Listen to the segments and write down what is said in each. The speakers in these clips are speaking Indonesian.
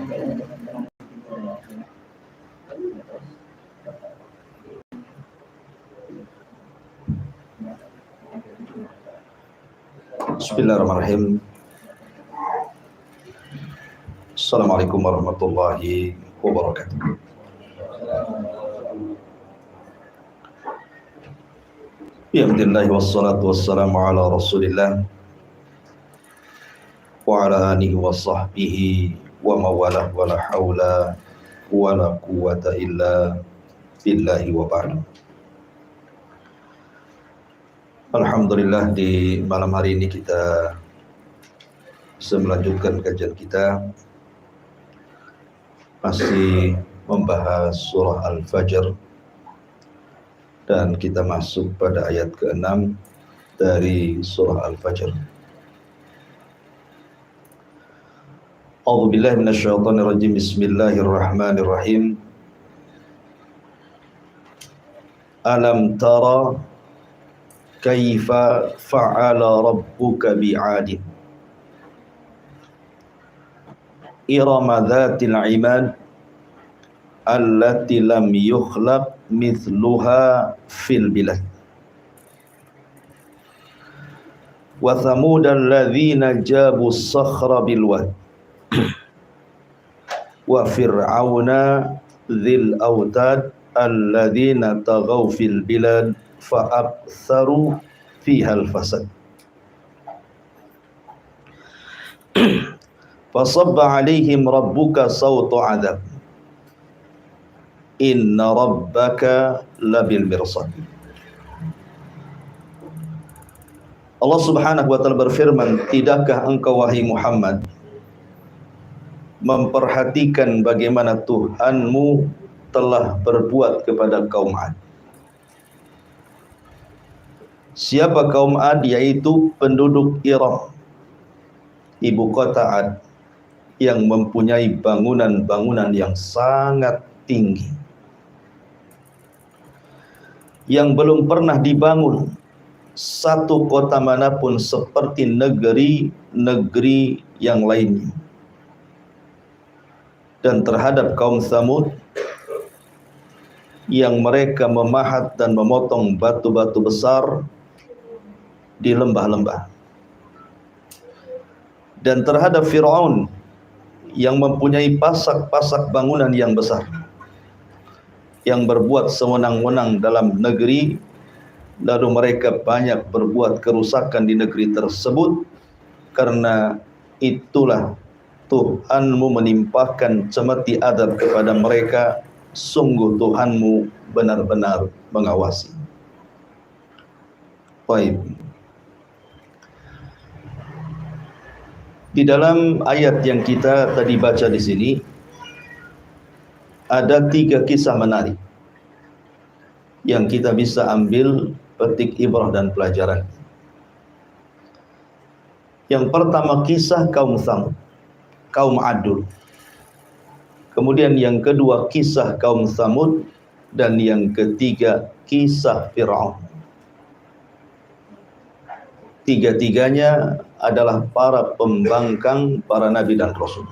Bismillahirrahmanirrahim. Assalamualaikum warahmatullahi wabarakatuh. Alhamdulillah wassalatu wassalamu ala Rasulillah wa ala alihi wa sahbihi wa mawalah wa la hawla wa la quwwata illa billahi wa ba'd. Alhamdulillah, di malam hari ini kita bisa melanjutkan kajian kita, masih membahas surah Al-Fajr, dan kita masuk pada ayat ke-6 dari surah Al-Fajr. A'udzubillahi minasyaitonirrajim. Bismillahirrahmanirrahim. Alam tara kaifa fa'ala rabbuka bi'adin irama dhatil imad allati lam yukhlaq mithluha fil bilad wa thamud alladhina jabu as-sakhra bil wad wa fir'auna dhil autad alladhina taghaw fil bilad fa'aktsaru fiha al-fasad fasabba 'alaihim rabbuka sawta 'adzab inna rabbaka labil mirsad. Allah Subhanahu wa taala berfirman, tidakkah engkau wahai Muhammad memperhatikan bagaimana Tuhanmu telah berbuat kepada kaum 'Ad. Siapa kaum 'Ad? Yaitu penduduk Iram, ibu kota 'Ad, yang mempunyai bangunan-bangunan yang sangat tinggi, yang belum pernah dibangun satu kota manapun seperti negeri-negeri yang lainnya. Dan terhadap kaum Tsamud, yang mereka memahat dan memotong batu-batu besar di lembah-lembah. Dan terhadap Fir'aun, yang mempunyai pasak-pasak bangunan yang besar, yang berbuat sewenang-wenang dalam negeri, lalu mereka banyak berbuat kerusakan di negeri tersebut. Karena itulah Tuhanmu menimpakan cemeti adab kepada mereka. Sungguh Tuhanmu benar-benar mengawasi. Baik. Di dalam ayat yang kita tadi baca di sini ada 3 kisah menarik yang kita bisa ambil petik ibrah dan pelajaran. Yang pertama kisah kaum Tsamud, kaum 'Ad. Kemudian yang kedua kisah kaum Tsamud, dan yang ketiga kisah Fir'aun. Tiga-tiganya adalah para pembangkang para nabi dan rasul.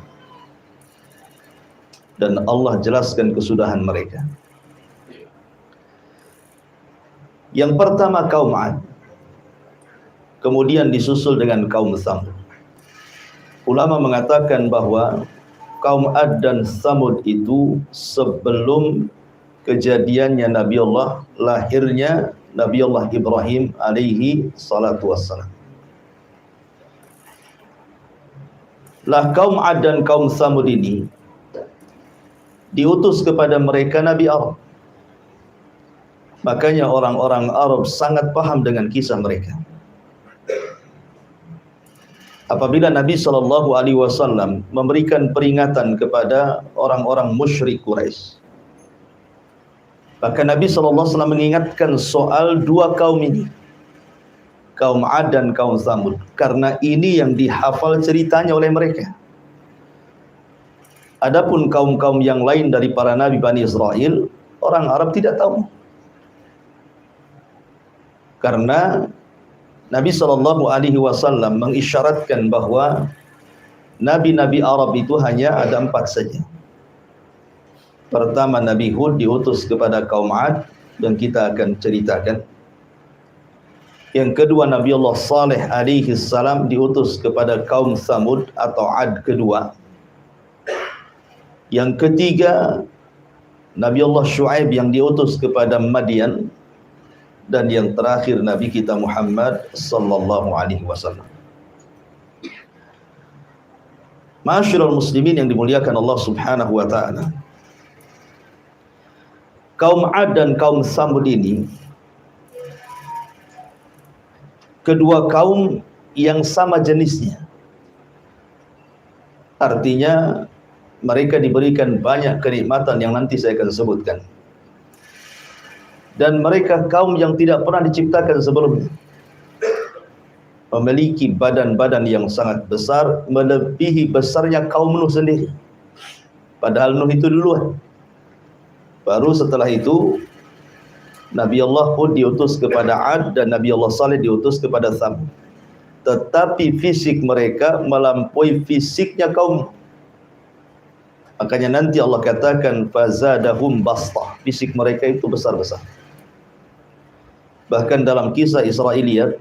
Dan Allah jelaskan kesudahan mereka. Yang pertama kaum 'Ad, kemudian disusul dengan kaum Tsamud. Ulama mengatakan bahwa kaum 'Ad dan Tsamud itu sebelum kejadiannya Nabi Allah, lahirnya Nabi Allah Ibrahim alaihi salatu wassalam. Lah kaum 'Ad dan kaum Tsamud ini diutus kepada mereka Nabi Arab. Makanya orang-orang Arab sangat paham dengan kisah mereka. Apabila Nabi SAW memberikan peringatan kepada orang-orang musyrik Quraisy, maka Nabi SAW mengingatkan soal 2 kaum ini, kaum 'Ad dan kaum Tsamud, karena ini yang dihafal ceritanya oleh mereka. Adapun kaum-kaum yang lain dari para nabi Bani Israel, orang Arab tidak tahu. Karena Nabi SAW mengisyaratkan bahwa Nabi-nabi Arab itu hanya ada 4 saja. Pertama, Nabi Hud diutus kepada kaum Ad, dan kita akan ceritakan. Yang kedua, Nabi Allah Saleh alaihi salam diutus kepada kaum Samud atau Ad kedua. Yang ketiga, Nabi Allah Shu'aib yang diutus kepada Madian. Dan yang terakhir, Nabi kita Muhammad sallallahu alaihi wasallam. Ma'asyiral muslimin yang dimuliakan Allah Subhanahu wa taala. Kaum Ad dan kaum Samud ini kedua kaum yang sama jenisnya. Artinya mereka diberikan banyak kenikmatan yang nanti saya akan sebutkan. Dan mereka kaum yang tidak pernah diciptakan sebelumnya. Memiliki badan-badan yang sangat besar, melebihi besarnya kaum Nuh sendiri. Padahal Nuh itu duluan. Baru setelah itu Nabi Allah Hud diutus kepada Ad dan Nabi Allah Saleh diutus kepada Thamud. Tetapi fisik mereka melampaui fisiknya kaum. Makanya nanti Allah katakan fazadahum bastah. Fisik mereka itu besar-besar. Bahkan dalam kisah Israiliyat,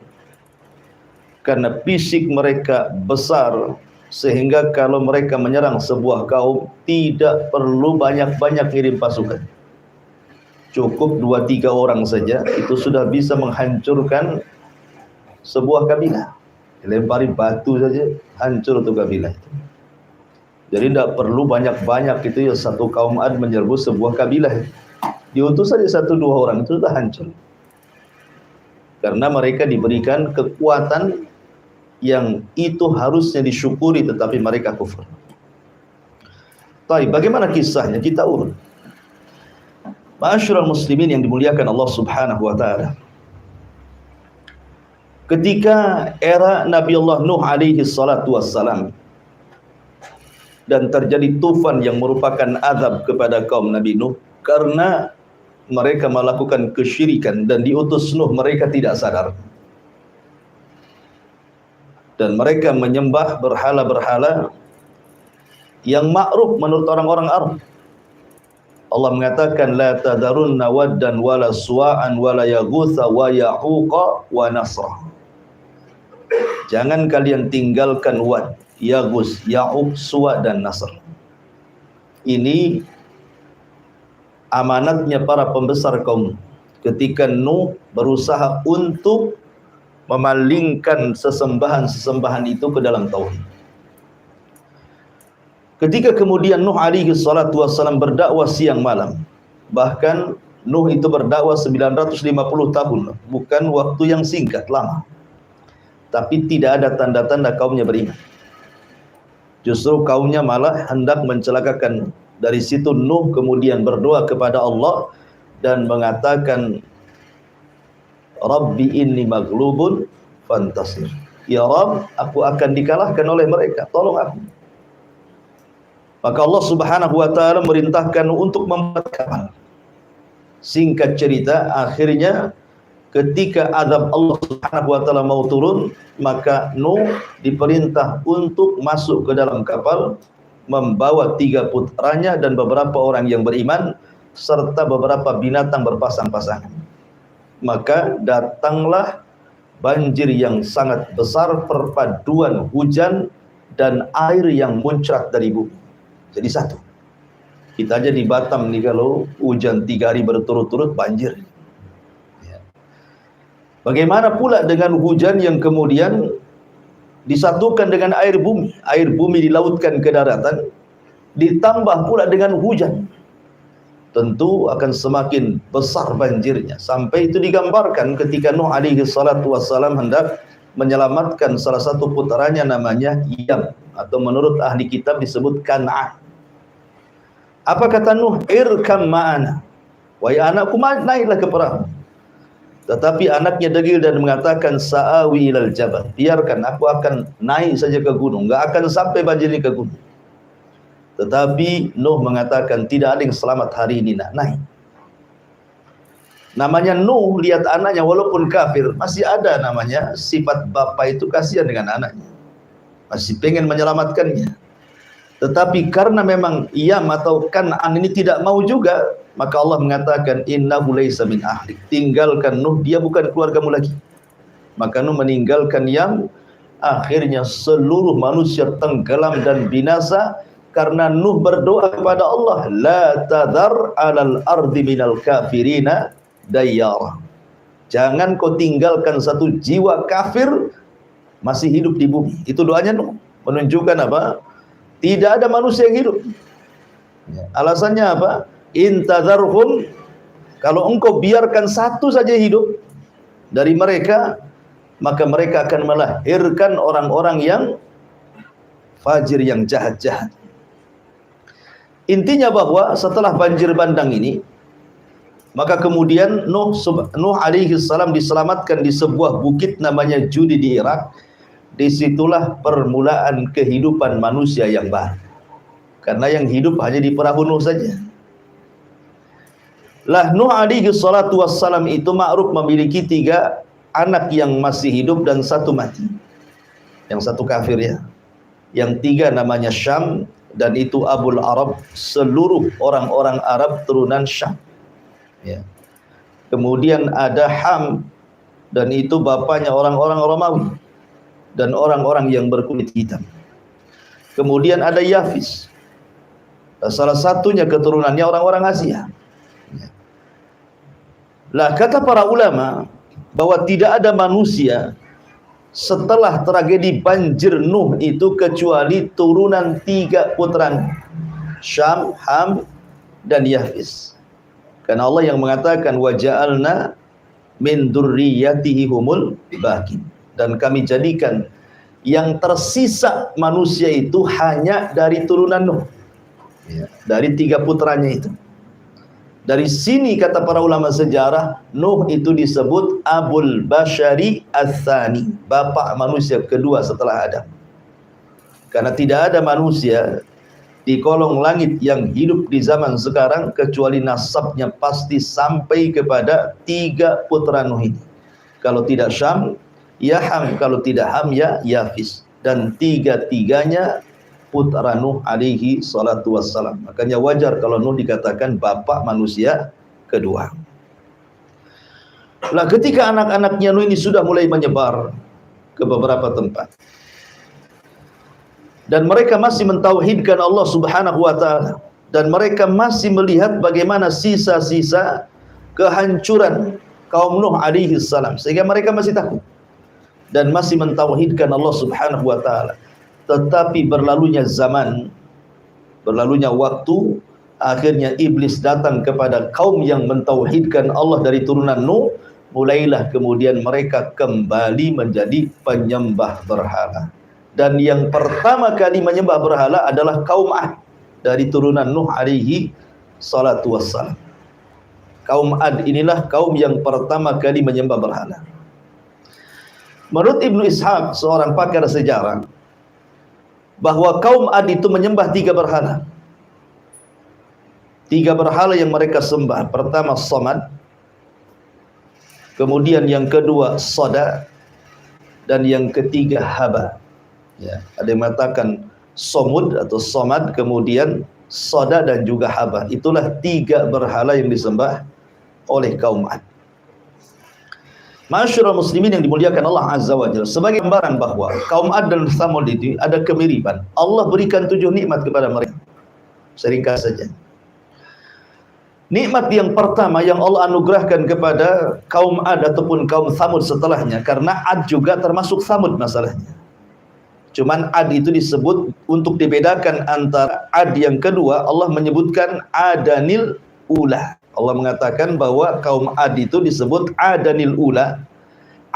karena fisik mereka besar sehingga kalau mereka menyerang sebuah kaum tidak perlu banyak-banyak kirim pasukan. Cukup 2-3 orang saja itu sudah bisa menghancurkan sebuah kabilah. Lempari batu saja hancur itu kabilah itu. Jadi tidak perlu banyak-banyak itu ya, satu kaum Ad menyerbu sebuah kabilah. Diutus saja 1-2 orang itu sudah hancur. Karena mereka diberikan kekuatan yang itu harusnya disyukuri tetapi mereka kufur. Baik, bagaimana kisahnya? Kita urut. Ma'asyiral muslimin yang dimuliakan Allah Subhanahu wa taala. Ketika era Nabi Allah Nuh alaihi salatu wassalam dan terjadi tufan yang merupakan azab kepada kaum Nabi Nuh karena mereka melakukan kesyirikan dan diutus Nuh, mereka tidak sadar. Dan mereka menyembah berhala-berhala yang ma'ruf menurut orang-orang Arab. Allah mengatakan la tadarunna waddan wala suwa'an wala yaghutsa wa ya'uqa wa nasra. Jangan kalian tinggalkan Wad, Yaghus, Ya'uq, Suwa dan Nasr. Ini amanatnya para pembesar kaum ketika Nuh berusaha untuk memalingkan sesembahan-sesembahan itu ke dalam tauhid. Ketika kemudian Nuh alaihi salatu wassalam berdakwah siang malam, bahkan Nuh itu berdakwah 950 tahun, bukan waktu yang singkat, lama. Tapi tidak ada tanda-tanda kaumnya beriman. Justru kaumnya malah hendak mencelakakan. Dari situ Nuh kemudian berdoa kepada Allah dan mengatakan, Rabbi inni maghlubun fantasir. Ya Rabb, aku akan dikalahkan oleh mereka, tolong aku. Maka Allah Subhanahu wa taala merintahkan untuk membuat kapal. Singkat cerita, akhirnya ketika azab Allah Subhanahu wa taala mau turun, maka Nuh diperintah untuk masuk ke dalam kapal membawa 3 putranya dan beberapa orang yang beriman serta beberapa binatang berpasang-pasangan. Maka datanglah banjir yang sangat besar, perpaduan hujan dan air yang muncrat dari bumi. Jadi satu. Kita aja di Batam nih kalau hujan 3 hari berturut-turut banjir. Bagaimana pula dengan hujan yang kemudian disatukan dengan air bumi. Air bumi dilautkan ke daratan, ditambah pula dengan hujan. Tentu akan semakin besar banjirnya. Sampai itu digambarkan ketika Nuh alaihi salatu wassalam hendak menyelamatkan salah satu putranya namanya Yam, atau menurut ahli kitab disebut Kan'an. Apa kata Nuh? Irkam ma'ana. Wahai anakku, naiklah ke perahu. Tetapi anaknya degil dan mengatakan sa'awi ilal jabal. Biarkan aku akan naik saja ke gunung, enggak akan sampai banjir ini ke gunung. Tetapi Nuh mengatakan tidak ada yang selamat hari ini, nak naik. Namanya Nuh, lihat anaknya walaupun kafir masih ada namanya sifat bapa itu kasihan dengan anaknya. masih pengen menyelamatkannya. Tetapi karena memang Iyam atau Kan'an ini tidak mau juga, maka Allah mengatakan innahu laisa min ahlik. Tinggalkan Nuh, dia bukan keluargamu lagi. Maka Nuh meninggalkan Iyam. Akhirnya seluruh manusia tenggelam dan binasa karena Nuh berdoa kepada Allah, la tadhar 'alal ardi minal kafirina dayyara. Jangan kau tinggalkan satu jiwa kafir masih hidup di bumi. Itu doanya Nuh, menunjukkan apa? Tidak ada manusia yang hidup. Alasannya apa? In tadharhum, kalau engkau biarkan satu saja hidup dari mereka, maka mereka akan melahirkan orang-orang yang fajir, yang jahat-jahat. Intinya bahwa setelah banjir bandang ini, maka kemudian Nuh alaihi salam diselamatkan di sebuah bukit namanya Judi di Irak. Disitulah permulaan kehidupan manusia yang baru. Karena yang hidup hanya di perahu Nuh saja. Lah Nuh alaihi salatu wassalam itu ma'ruf memiliki 3 anak yang masih hidup dan 1 mati. Yang 1 kafir ya. Yang 3 namanya Syam, dan itu Abul Arab, seluruh orang-orang Arab turunan Syam. Ya. Kemudian ada Ham, dan itu bapaknya orang-orang Romawi dan orang-orang yang berkulit hitam. Kemudian ada Yafis, salah satunya keturunannya orang-orang Asia. Ya. Lah kata para ulama bahwa tidak ada manusia setelah tragedi banjir Nuh itu kecuali turunan 3 putranya, Syam, Ham, dan Yafis. Karena Allah yang mengatakan waja'alna min dzurriyyatihi humul baqin, dan kami jadikan yang tersisa manusia itu hanya dari turunan Nuh, ya, dari 3 putranya itu. Dari sini kata para ulama sejarah, Nuh itu disebut Abul Bashari Ats-Tsani, bapak manusia kedua setelah Adam. Karena tidak ada manusia di kolong langit yang hidup di zaman sekarang kecuali nasabnya pasti sampai kepada 3 putra Nuh ini. Kalau tidak Syam, ya Ham, kalau tidak Ham, ya Yafis. Dan 3-tiganya putra Nuh alaihi salatu wassalam. Makanya wajar kalau Nuh dikatakan bapak manusia kedua. Lah ketika anak-anaknya Nuh ini sudah mulai menyebar ke beberapa tempat, dan mereka masih mentauhidkan Allah Subhanahu wa taala, dan mereka masih melihat bagaimana sisa-sisa kehancuran kaum Nuh alaihi salam, sehingga mereka masih takut dan masih mentauhidkan Allah Subhanahu wa taala. Tetapi berlalunya zaman, berlalunya waktu, akhirnya iblis datang kepada kaum yang mentauhidkan Allah dari turunan Nuh. Mulailah kemudian mereka kembali menjadi penyembah berhala. Dan yang pertama kali menyembah berhala adalah kaum Ad dari turunan Nuh alaihi salatu wassalam. Kaum Ad inilah kaum yang pertama kali menyembah berhala. Menurut Ibnu Ishaq, seorang pakar sejarah, bahwa kaum Ad itu menyembah 3 berhala. 3 berhala yang mereka sembah. Pertama Samad, kemudian yang kedua Soda, dan yang ketiga Haba. Ya, ada yang mengatakan Somud atau Somad, kemudian Soda, dan juga Haba. Itulah 3 berhala yang disembah oleh kaum Ad. Masyarul muslimin yang dimuliakan Allah Azza wa Jalla, sebagai gambaran bahwa kaum Ad dan Tsamud itu ada kemiripan. Allah berikan 7 nikmat kepada mereka. Seringkas saja. Nikmat yang pertama yang Allah anugerahkan kepada kaum Ad ataupun kaum Tsamud setelahnya, karena Ad juga termasuk Tsamud masalahnya. Cuman Ad itu disebut untuk dibedakan antara Ad yang kedua, Allah menyebutkan Adanil Ula. Allah mengatakan bahwa kaum Ad itu disebut Adanil Ula,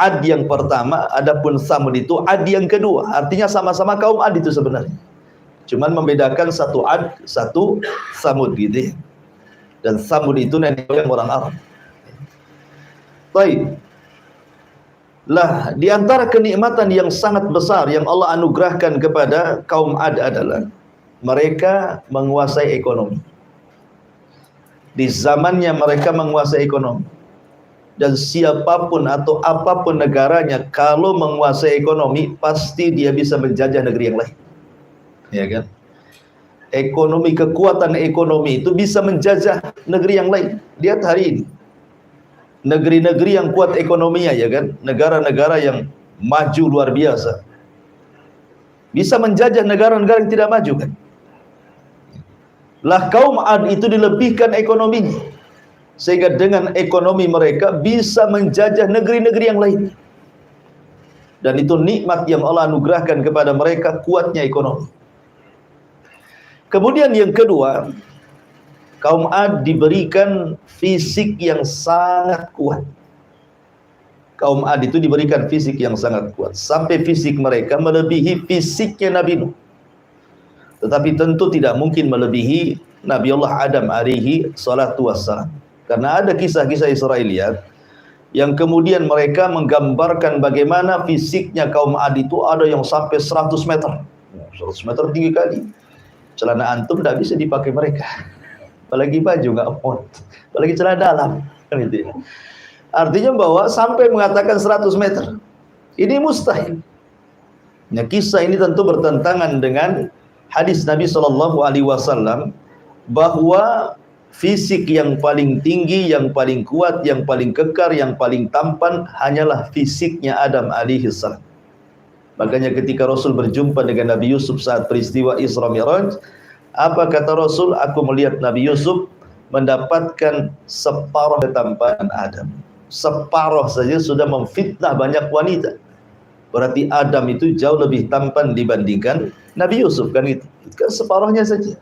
Ad yang pertama, adapun Tsamud itu Ad yang kedua. Artinya sama-sama kaum Ad itu sebenarnya. Cuman membedakan satu Ad, satu Tsamud gitu ya. Dan Tsamud itu nenek moyang orang Arab. Baik. Lah, di antara kenikmatan yang sangat besar yang Allah anugerahkan kepada kaum Ad adalah mereka menguasai ekonomi. Di zamannya mereka menguasai ekonomi. Dan siapapun atau apapun negaranya, kalau menguasai ekonomi, pasti dia bisa menjajah negeri yang lain. Ya kan? Ekonomi, kekuatan ekonomi itu bisa menjajah negeri yang lain. Lihat hari ini, negeri-negeri yang kuat ekonominya, ya kan, negara-negara yang maju luar biasa, bisa menjajah negara-negara yang tidak maju, kan. Lah kaum Ad itu dilebihkan ekonominya, sehingga dengan ekonomi mereka bisa menjajah negeri-negeri yang lain. Dan itu nikmat yang Allah anugerahkan kepada mereka, kuatnya ekonomi. Kemudian yang kedua, kaum Ad diberikan fisik yang sangat kuat. Kaum Ad itu diberikan fisik yang sangat kuat, sampai fisik mereka melebihi fisiknya Nabi Nuh. Tetapi tentu tidak mungkin melebihi Nabi Allah Adam alaihi salatu wassalam. Karena ada kisah-kisah Israiliyat yang kemudian mereka menggambarkan bagaimana fisiknya kaum Ad itu ada yang sampai 100 meter. 100 meter tinggi kali. Celana antum tidak bisa dipakai mereka. Apalagi baju nggak muat. Apalagi celana dalam. Kan itu ya. Artinya bahwa sampai mengatakan 100 meter. Ini mustahil. Nah, kisah ini tentu bertentangan dengan hadis Nabi SAW bahwa fisik yang paling tinggi, yang paling kuat, yang paling kekar, yang paling tampan hanyalah fisiknya Adam alaihissalam. Makanya ketika Rasul berjumpa dengan Nabi Yusuf saat peristiwa Isra Mi'raj, apa kata Rasul? Aku melihat Nabi Yusuf mendapatkan separuh ketampanan Adam. Separuh saja sudah memfitnah banyak wanita. Berarti Adam itu jauh lebih tampan dibandingkan Nabi Yusuf, kan itu. Kan separuhnya saja.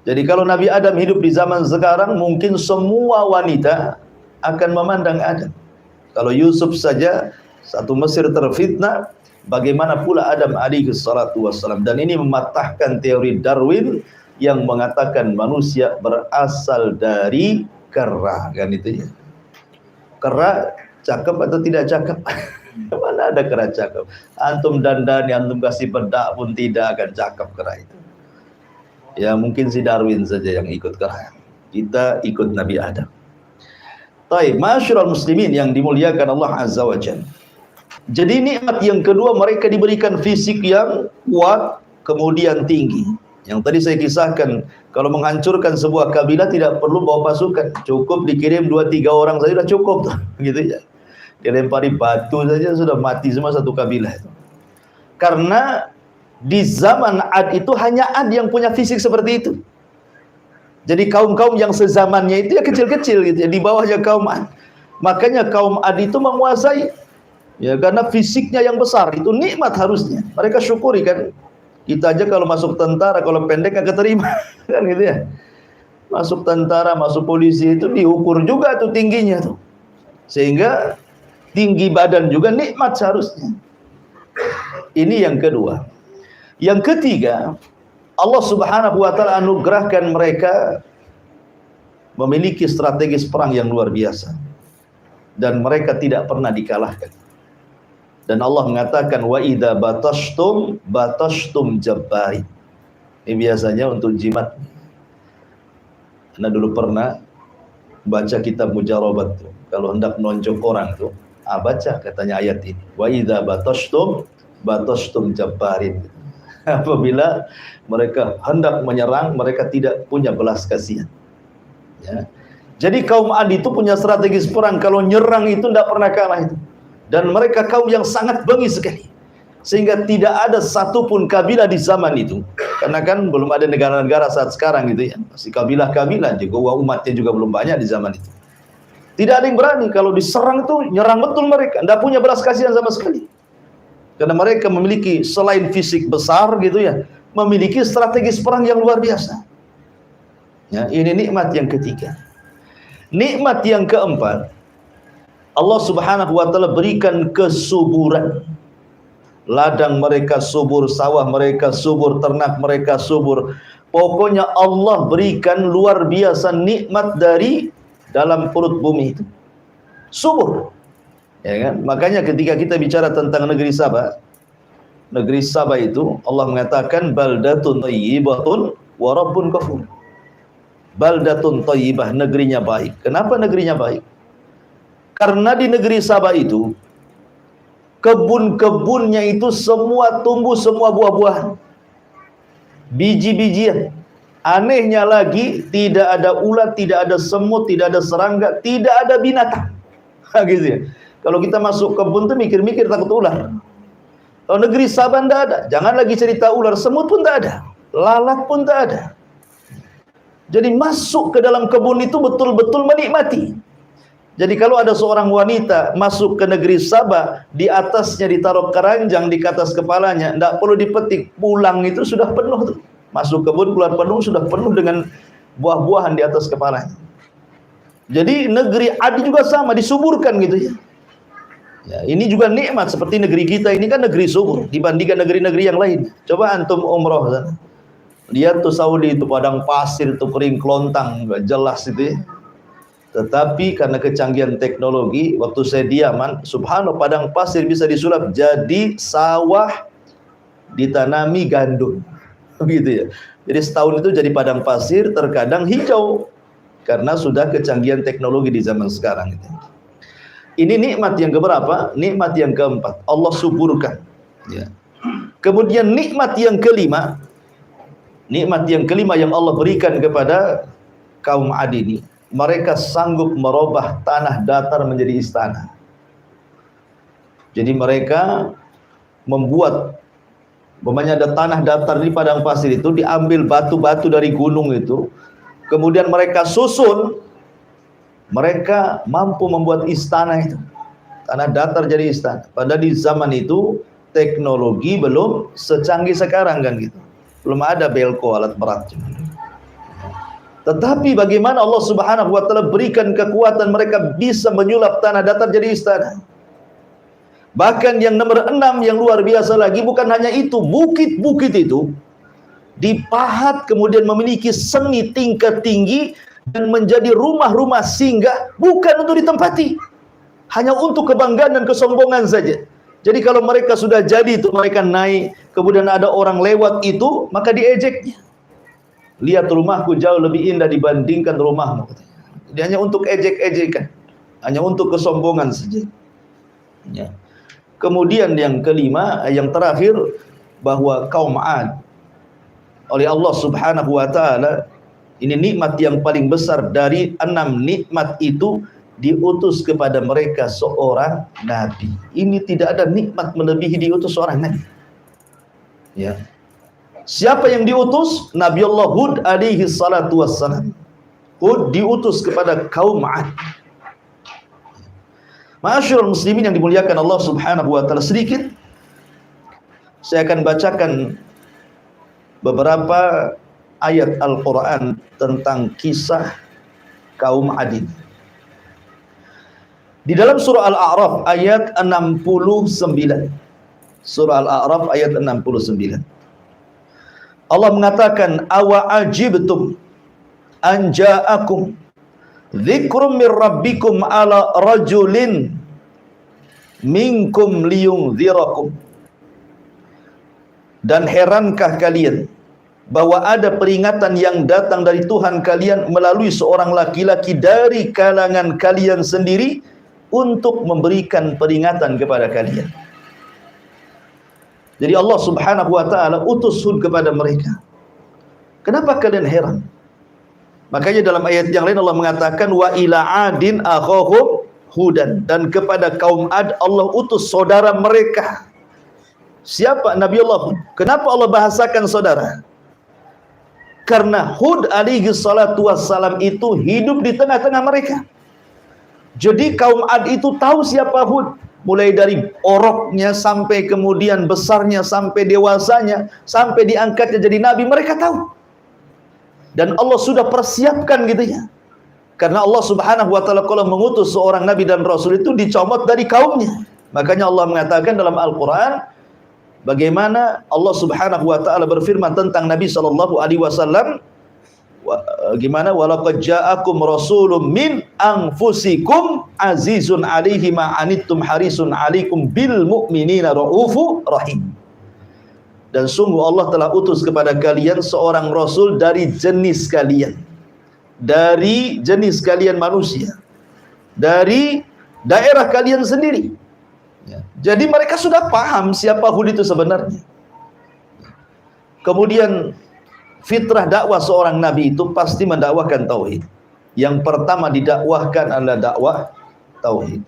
Jadi kalau Nabi Adam hidup di zaman sekarang, mungkin semua wanita akan memandang Adam. Kalau Yusuf saja satu Mesir terfitnah, bagaimana pula Adam alaihi salatu wassalam. Dan ini mematahkan teori Darwin yang mengatakan manusia berasal dari kera, kan itu ya. Kera cakep atau tidak cakep? Mana ada kera cakep? Antum dandani, antum kasih bedak pun tidak akan cakep kera itu. Ya mungkin si Darwin saja yang ikut kera. Kita ikut Nabi Adam. Baik, masyarul muslimin yang dimuliakan Allah Azza wa Jalla. Jadi nikmat yang kedua, mereka diberikan fisik yang kuat, kemudian tinggi. Yang tadi saya kisahkan, kalau menghancurkan sebuah kabilah tidak perlu bawa pasukan, cukup dikirim 2-3 orang saja sudah cukup, gitu ya. Dilempari batu saja sudah mati semua satu kabilah. Karena di zaman Ad itu hanya Ad yang punya fisik seperti itu. Jadi kaum-kaum yang sezamannya itu ya kecil-kecil gitu ya, di bawahnya kaum Ad. Makanya kaum Ad itu menguasai, ya karena fisiknya yang besar, itu nikmat harusnya. Mereka syukuri, kan. Kita aja kalau masuk tentara, kalau pendek agak terima, kan gitu ya. Masuk tentara, masuk polisi itu diukur juga tuh tingginya tuh. Sehingga tinggi badan juga nikmat seharusnya. Ini yang kedua. Yang ketiga, Allah Subhanahu wa taala anugerahkan mereka memiliki strategis perang yang luar biasa. Dan mereka tidak pernah dikalahkan. Dan Allah mengatakan wa idza batashtum jabbari. Ini biasanya untuk jimat. Karena dulu pernah baca kitab Mujarabat tuh. Kalau hendak nonjok orang tuh, baca katanya ayat ini. Wa idza batashtum jabbarin. Apabila mereka hendak menyerang, mereka tidak punya belas kasihan. Ya. Jadi kaum Ad itu punya strategis perang. Kalau nyerang itu tidak pernah kalah itu. Dan mereka kaum yang sangat bengis sekali. Sehingga tidak ada satupun kabilah di zaman itu. Karena kan belum ada negara-negara saat sekarang gitu ya. Masih kabilah-kabilah juga, umatnya juga belum banyak di zaman itu. Tidak ada yang berani. Kalau diserang itu nyerang betul mereka. Tidak punya belas kasihan sama sekali. Karena mereka memiliki selain fisik besar gitu ya, memiliki strategis perang yang luar biasa. Ya, ini nikmat yang ketiga. Nikmat yang keempat, Allah Subhanahu wa taala berikan kesuburan. Ladang mereka subur, sawah mereka subur, ternak mereka subur. Pokoknya Allah berikan luar biasa nikmat dari dalam perut bumi itu. Subur. Ya kan? Makanya ketika kita bicara tentang negeri Sabah itu Allah mengatakan baldatun thayyibatun wa rabbun ghafur. Baldatun thayyibah, negerinya baik. Kenapa negerinya baik? Karena di negeri Sabah itu kebun-kebunnya itu semua tumbuh semua buah-buahan, biji-bijian. Anehnya lagi, tidak ada ulat, tidak ada semut, tidak ada serangga, tidak ada binatang. Gitu ya. Kalau kita masuk kebun tuh mikir-mikir takut ular. Kalau negeri Sabah tidak ada. Jangan lagi cerita ular, semut pun tak ada, lalat pun tak ada. Jadi masuk ke dalam kebun itu betul-betul menikmati. Jadi kalau ada seorang wanita masuk ke negeri Sabah, di atasnya ditaruh keranjang di atas kepalanya, tidak perlu dipetik, pulang itu sudah penuh tuh. Masuk kebun keluar penuh, sudah penuh dengan buah-buahan di atas kepalanya. Jadi negeri Adi juga sama, disuburkan gitu ya. Ya, ini juga nikmat seperti negeri kita ini kan negeri subur dibandingkan negeri-negeri yang lain. Coba antum umroh sana. Lihat tuh Saudi itu padang pasir itu kering kelontang, enggak jelas itu ya. Tetapi karena kecanggihan teknologi, waktu saya di Yaman, subhanallah padang pasir bisa disulap jadi sawah ditanami gandum. Gitu ya. Jadi setahun itu jadi padang pasir, terkadang hijau karena sudah kecanggihan teknologi di zaman sekarang gitu. Ini nikmat yang keberapa? Nikmat yang keempat. Allah suburkan. Ya. Kemudian nikmat yang kelima, yang Allah berikan kepada kaum Ad ini, mereka sanggup merubah tanah datar menjadi istana. Jadi mereka membuat, umpamanya ada tanah datar di padang pasir itu, diambil batu-batu dari gunung itu, kemudian mereka susun, mereka mampu membuat istana itu. Tanah datar jadi istana. Padahal di zaman itu teknologi belum secanggih sekarang kan gitu. Belum ada belko, alat berat. Tetapi bagaimana Allah Subhanahu wa taala berikan kekuatan mereka bisa menyulap tanah datar jadi istana. Bahkan yang nomor 6 yang luar biasa lagi, bukan hanya itu, bukit-bukit itu dipahat kemudian memiliki seni tingkat tinggi dan menjadi rumah-rumah singgah, bukan untuk ditempati, hanya untuk kebanggaan dan kesombongan saja. Jadi kalau mereka sudah jadi itu, mereka naik, kemudian ada orang lewat itu, maka diejeknya. Lihat rumahku jauh lebih indah dibandingkan rumahmu. Jadi hanya untuk ejek-ejekan, hanya untuk kesombongan saja. Ya. Kemudian yang kelima, yang terakhir, bahwa kaum Ad oleh Allah Subhanahu wa taala, ini nikmat yang paling besar dari 6 nikmat itu, diutus kepada mereka seorang nabi. Ini tidak ada nikmat melebihi diutus seorang nabi. Ya. Siapa yang diutus? Nabi Allah Hud alaihi salatu wassalam. Hud diutus kepada kaum Ad. Ma'asyiral muslimin yang dimuliakan Allah Subhanahu wa taala, sedikit saya akan bacakan beberapa ayat Al-Qur'an tentang kisah kaum Ad. Di dalam surah Al-A'raf ayat 69. Surah Al-A'raf ayat 69. Allah mengatakan, awa ajibtum an ja'akum dzikrum mir rabbikum ala rajulin minkum liyunzirakum. Dan herankah kalian bahwa ada peringatan yang datang dari Tuhan kalian melalui seorang laki-laki dari kalangan kalian sendiri untuk memberikan peringatan kepada kalian. Jadi Allah Subhanahu wa taala utus Hud kepada mereka. Kenapa kalian heran? Makanya dalam ayat yang lain Allah mengatakan, wa ila adin akhahum hudan, dan kepada kaum Ad Allah utus saudara mereka. Siapa? Nabi Allah Hud. Kenapa Allah bahasakan saudara? Karena Hud alaihi salatu wassalam itu hidup di tengah-tengah mereka. Jadi kaum Ad itu tahu siapa Hud, mulai dari oroknya sampai kemudian besarnya, sampai dewasanya, sampai diangkatnya jadi nabi, mereka tahu. Dan Allah sudah persiapkan gitu ya. Karena Allah Subhanahu wa taala kalau mengutus seorang nabi dan rasul itu dicomot dari kaumnya. Makanya Allah mengatakan dalam Al-Qur'an, bagaimana Allah Subhanahu wa taala berfirman tentang Nabi sallallahu alaihi wasallam, gimana, walaqad ja'akum rasulun min anfusikum azizun 'alaihi ma anittum harisun 'alaikum bil mu'minina raufur rahim. Dan sungguh Allah telah utus kepada kalian seorang rasul dari jenis kalian, dari jenis kalian manusia, dari daerah kalian sendiri. Ya. Jadi mereka sudah paham siapa Hud itu sebenarnya. Kemudian fitrah dakwah seorang nabi itu pasti mendakwahkan tauhid. Yang pertama didakwahkan adalah dakwah tauhid.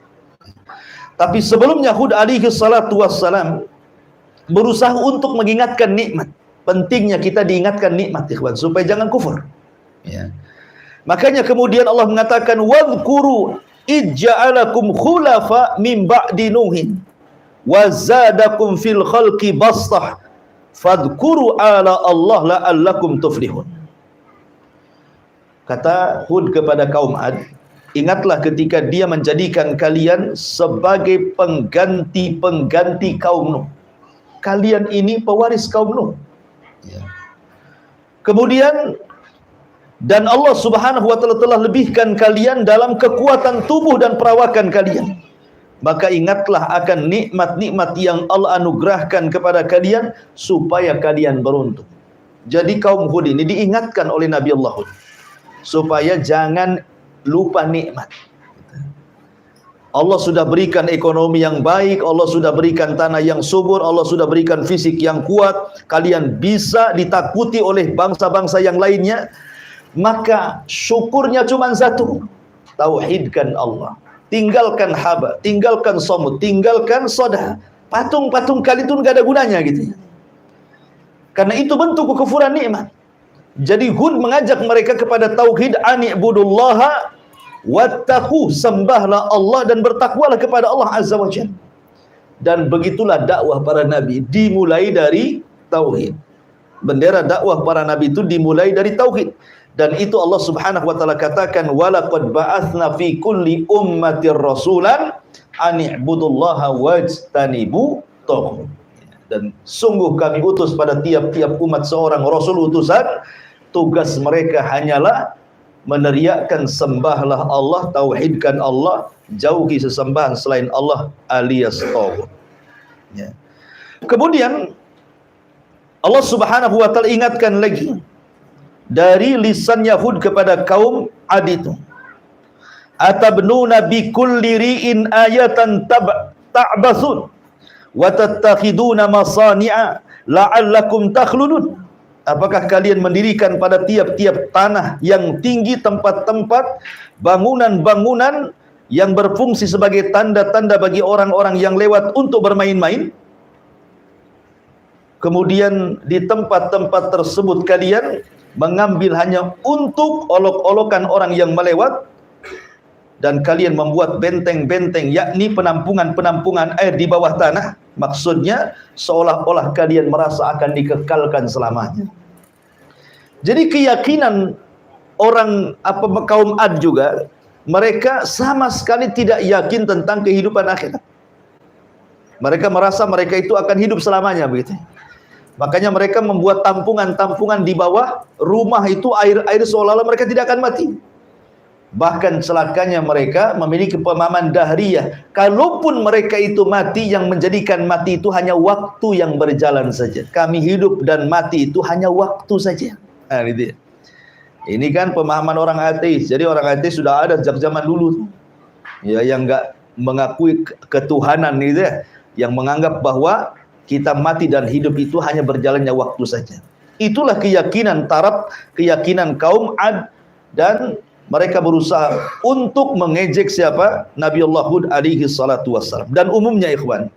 Tapi sebelumnya Hud alaihi salatu wassalam berusaha untuk mengingatkan nikmat. Pentingnya kita diingatkan nikmat, ikhwan, supaya jangan kufur. Ya. Makanya kemudian Allah mengatakan wadhkuru ij'alakum khulafa min ba'di nuhin wa zadakum fil khalqi bastah fadhkuru ala Allah la'allakum tuflihun. Kata Hud kepada kaum Ad, ingatlah ketika dia menjadikan kalian sebagai pengganti-pengganti kaum Nuh. Kalian ini pewaris kaum Nuh. Ya. Kemudian dan Allah subhanahu wa ta'ala telah lebihkan kalian dalam kekuatan tubuh dan perawakan kalian. Maka ingatlah akan nikmat-nikmat yang Allah anugerahkan kepada kalian supaya kalian beruntung. Jadi kaum Hud ini diingatkan oleh Nabi Allah Hud supaya jangan lupa nikmat. Allah sudah berikan ekonomi yang baik, Allah sudah berikan tanah yang subur, Allah sudah berikan fisik yang kuat, kalian bisa ditakuti oleh bangsa-bangsa yang lainnya. Maka syukurnya cuma satu, tauhidkan Allah, tinggalkan haba, tinggalkan somut, tinggalkan sodah. Patung-patung kali itu nggak ada gunanya gitu. Karena itu bentuk kekufuran nikmat. Jadi Hud mengajak mereka kepada tauhid, ani'budullaha wattaqu, sembahlah Allah dan bertakwalah kepada Allah azza wa jalla. Dan begitulah dakwah para nabi, dimulai dari tauhid. Bendera dakwah para nabi itu dimulai dari tauhid. Dan itu Allah subhanahu wa ta'ala katakan walaqad ba'atsna fi kulli ummatir rasulan ani'budullaha wajtanibu taghut. Dan sungguh kami utus pada tiap-tiap umat seorang rasul utusan, tugas mereka hanyalah meneriakkan sembahlah Allah, tauhidkan Allah, jauhi sesembahan selain Allah alias taghut. Ya. Kemudian Allah subhanahu wa ta'ala ingatkan lagi dari lisan Yahud kepada kaum Ad itu, atabnuna bi kulli ri'in ayatan ta'basun wa tattakhiduna masani'a la'allakum takhludun. Apakah kalian mendirikan pada tiap-tiap tanah yang tinggi tempat-tempat bangunan-bangunan yang berfungsi sebagai tanda-tanda bagi orang-orang yang lewat untuk bermain-main? Kemudian di tempat-tempat tersebut kalian mengambil hanya untuk olok-olokan orang yang melewat, dan kalian membuat benteng-benteng, yakni penampungan-penampungan air di bawah tanah. Maksudnya seolah-olah kalian merasa akan dikekalkan selamanya. Jadi keyakinan orang kaum Ad juga, mereka sama sekali tidak yakin tentang kehidupan akhirat. Mereka merasa mereka itu akan hidup selamanya begitu. Makanya mereka membuat tampungan-tampungan di bawah rumah itu, air-air seolah-olah mereka tidak akan mati. Bahkan celakanya mereka memiliki pemahaman dahriyah. Kalaupun mereka itu mati, yang menjadikan mati itu hanya waktu yang berjalan saja. Kami hidup dan mati itu hanya waktu saja. Nah, gitu ya. Ini kan pemahaman orang ateis. Jadi orang ateis sudah ada sejak zaman dulu. Ya, yang enggak mengakui ketuhanan gitu ya. Yang menganggap bahwa kita mati dan hidup itu hanya berjalannya waktu saja. Itulah keyakinan taraf, keyakinan kaum Ad, dan mereka berusaha untuk mengejek siapa? Nabi Allah Hud alaihi salatu wassalam. Dan umumnya ikhwan,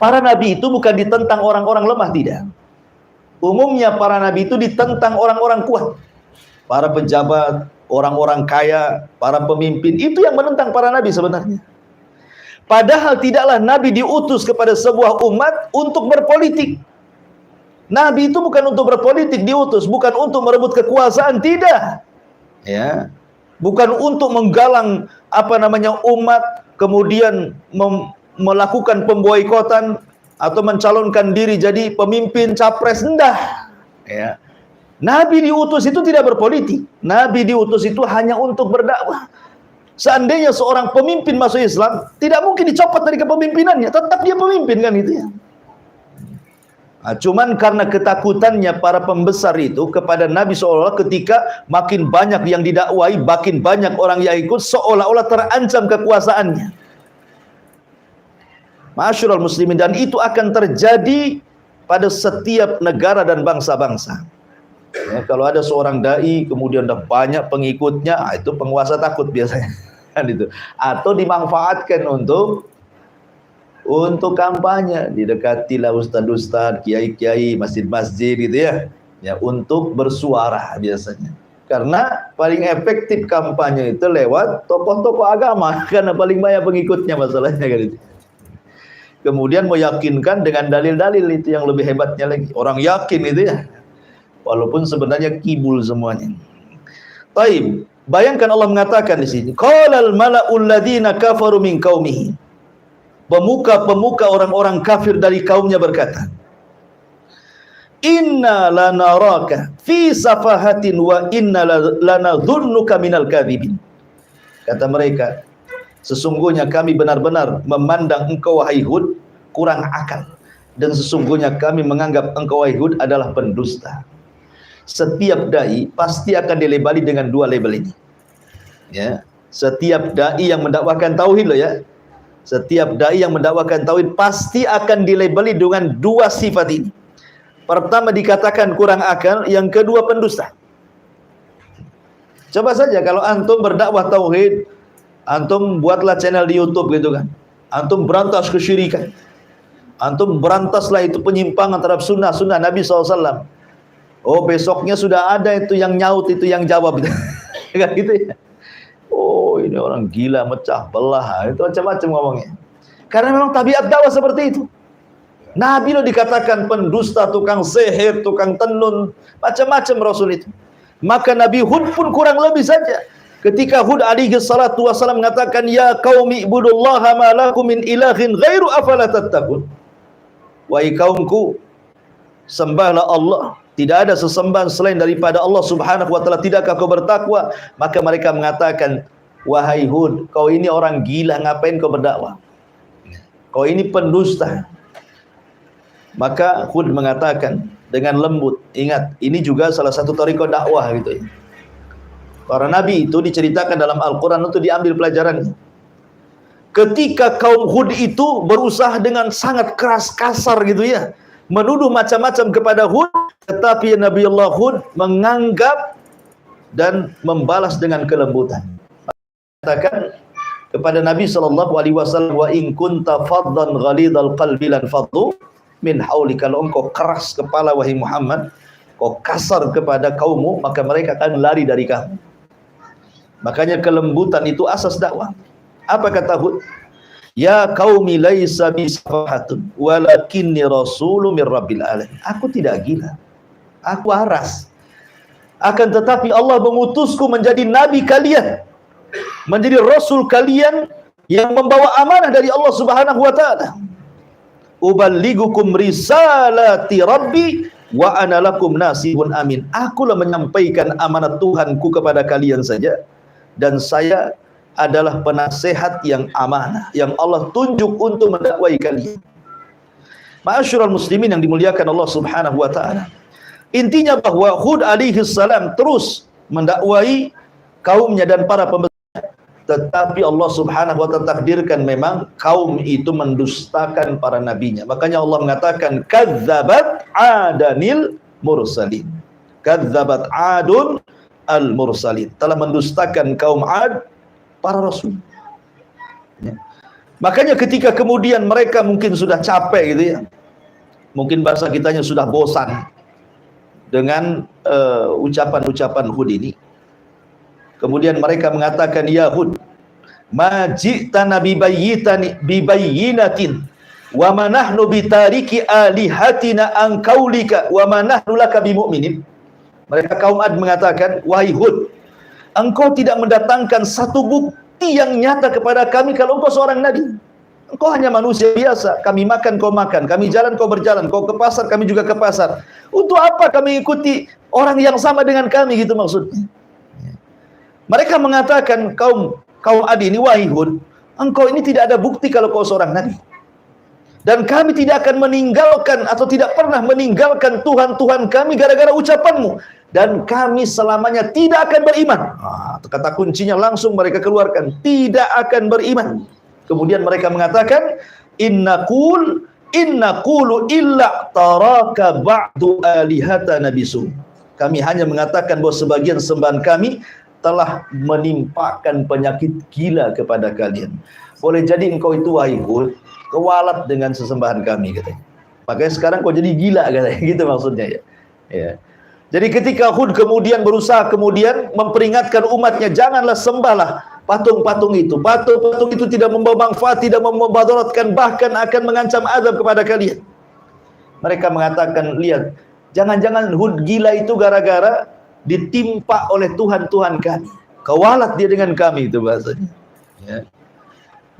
para nabi itu bukan ditentang orang-orang lemah, tidak. Umumnya para nabi itu ditentang orang-orang kuat. Para pejabat, orang-orang kaya, para pemimpin, itu yang menentang para nabi sebenarnya. Padahal tidaklah Nabi diutus kepada sebuah umat untuk berpolitik. Nabi itu bukan untuk berpolitik diutus, bukan untuk merebut kekuasaan, tidak. Ya. Bukan untuk menggalang umat, kemudian melakukan pemboikotan atau mencalonkan diri jadi pemimpin capres, enggak. Ya. Nabi diutus itu tidak berpolitik. Nabi diutus itu hanya untuk berdakwah. Seandainya seorang pemimpin masuk Islam, tidak mungkin dicopot dari kepemimpinannya, tetap dia pemimpin kan itu ya. Cuman karena ketakutannya para pembesar itu kepada Nabi seolah-olah ketika makin banyak yang didakwai, makin banyak orang yang ikut, seolah-olah terancam kekuasaannya. Ma'asyiral muslimin, dan itu akan terjadi pada setiap negara dan bangsa-bangsa. Ya, kalau ada seorang dai kemudian ada banyak pengikutnya, itu penguasa takut biasanya. Kan itu. Atau dimanfaatkan untuk kampanye, didekatilah ustadz-ustadz, kiai-kiai, masjid-masjid gitu ya, untuk bersuara biasanya. Karena paling efektif kampanye itu lewat tokoh-tokoh agama, karena paling banyak pengikutnya masalahnya kan itu. Kemudian meyakinkan dengan dalil-dalil itu yang lebih hebatnya lagi. Orang yakin itu ya, walaupun sebenarnya kibul semuanya. Taib, bayangkan Allah mengatakan di sini, qalal mala'ul ladzina kafaru min qaumihi. Pemuka-pemuka orang-orang kafir dari kaumnya berkata, inna lanaraka fi safahatin wa inna lanadhunnuka minal kadhibin. Kata mereka, sesungguhnya kami benar-benar memandang engkau wahai Hud kurang akal, dan sesungguhnya kami menganggap engkau wahai Hud adalah pendusta. Setiap dai pasti akan dilabeli dengan dua label ini. Ya, setiap dai yang mendakwakan tauhid loh ya. Setiap dai yang mendakwakan tauhid pasti akan dilabeli dengan dua sifat ini. Pertama dikatakan kurang akal, yang kedua pendusta. Coba saja kalau antum berdakwah tauhid, antum buatlah channel di YouTube gitu kan. Antum berantas kesyirikan. Antum berantaslah itu penyimpangan terhadap sunnah Nabi SAW. Oh, besoknya sudah ada itu yang nyaut, itu yang jawab. Kan gitu ya. Oh, ini orang gila, mecah belah, itu macam-macam ngomongnya. Karena memang tabiat dakwah seperti itu. Nabi lo dikatakan pendusta, tukang sihir, tukang tenun, macam-macam Rasul itu. Maka Nabi Hud pun kurang lebih saja. Ketika Hud alaihi salatu wasallam mengatakan, ya qaumi ibudullaha ma lakum min ilahin ghairu afala tattaqun. Wahai kaumku, sembahlah Allah. Tidak ada sesembahan selain daripada Allah subhanahu wa ta'ala. Tidakkah kau bertakwa? Maka mereka mengatakan, wahai Hud, kau ini orang gila, ngapain kau berdakwah? Kau ini pendusta. Maka Hud mengatakan dengan lembut, ingat, ini juga salah satu thariqah dakwah gitu ya. Para nabi itu diceritakan dalam Al-Quran itu diambil pelajarannya. Ketika kaum Hud itu berusaha dengan sangat keras, kasar gitu ya, menuduh macam-macam kepada Hud, tetapi Nabi Allah Hud menganggap dan membalas dengan kelembutan. Katakan kepada Nabi SAW, wa in kunta faddan ghalidhal qalbi lan faddu min hauli. Kalau engkau keras kepala wahai Muhammad, kau kasar kepada kaummu, maka mereka akan lari dari kamu. Makanya kelembutan itu asas dakwah. Apa kata Hud? Ya qaumi laisa bisafahatun walakinni rasulun mir rabbil alamin. Aku tidak gila, aku waras. Akan tetapi Allah mengutusku menjadi nabi kalian, menjadi rasul kalian yang membawa amanah dari Allah subhanahu wa ta'ala. Uballigukum risalati rabbi wa ana lakum nasihun amin. Akulah menyampaikan amanat Tuhanku kepada kalian saja, dan saya adalah penasehat yang amanah yang Allah tunjuk untuk mendakwai kalian. Ma'asyiral muslimin yang dimuliakan Allah subhanahu wa ta'ala, intinya bahwa Hud alaihi salam terus mendakwai kaumnya dan para pembesar, tetapi Allah subhanahu wa ta'ala takdirkan memang kaum itu mendustakan para nabinya. Makanya Allah mengatakan kadzabat adanil mursalin. Kadzabat adun al mursalin, telah mendustakan kaum Ad para rasul. Ya. Makanya ketika kemudian mereka mungkin sudah capek gitu ya, mungkin bahasa kitanya sudah bosan dengan ucapan-ucapan Hud ini, kemudian mereka mengatakan, ya Hud, ma ji'tana bibayyinatin wa ma nahnu bitariki alihatina an qaulika wa ma nahnu laka bimu'minin. Mereka kaum Ad mengatakan, wahai Hud, engkau tidak mendatangkan satu bukti yang nyata kepada kami kalau engkau seorang nabi. Engkau hanya manusia biasa. Kami makan, kau makan. Kami jalan, kau berjalan. Kau ke pasar, kami juga ke pasar. Untuk apa kami ikuti orang yang sama dengan kami, gitu maksudnya. Mereka mengatakan, kaum Ad ini, wahai Hud, engkau ini tidak ada bukti kalau kau seorang nabi. Dan kami tidak akan meninggalkan atau tidak pernah meninggalkan Tuhan-Tuhan kami gara-gara ucapanmu. Dan kami selamanya tidak akan beriman. Kata kuncinya langsung mereka keluarkan. Tidak akan beriman. Kemudian mereka mengatakan, Inna qulu illa taraka ba'du alihatana bisu. Kami hanya mengatakan bahwa sebagian sembahan kami telah menimpakan penyakit gila kepada kalian. Boleh jadi engkau itu, wahai Hud, kewalat dengan sesembahan kami, katanya. Makanya sekarang kau jadi gila, katanya. Gitu maksudnya ya. Ya. Jadi ketika Hud kemudian berusaha memperingatkan umatnya, janganlah sembahlah patung-patung itu. Patung-patung itu tidak membawa manfaat, tidak memudaratkan, bahkan akan mengancam azab kepada kalian. Mereka mengatakan, lihat, jangan-jangan Hud gila itu gara-gara ditimpa oleh Tuhan-Tuhan kami. Kewalat dia dengan kami, itu bahasanya. Ya.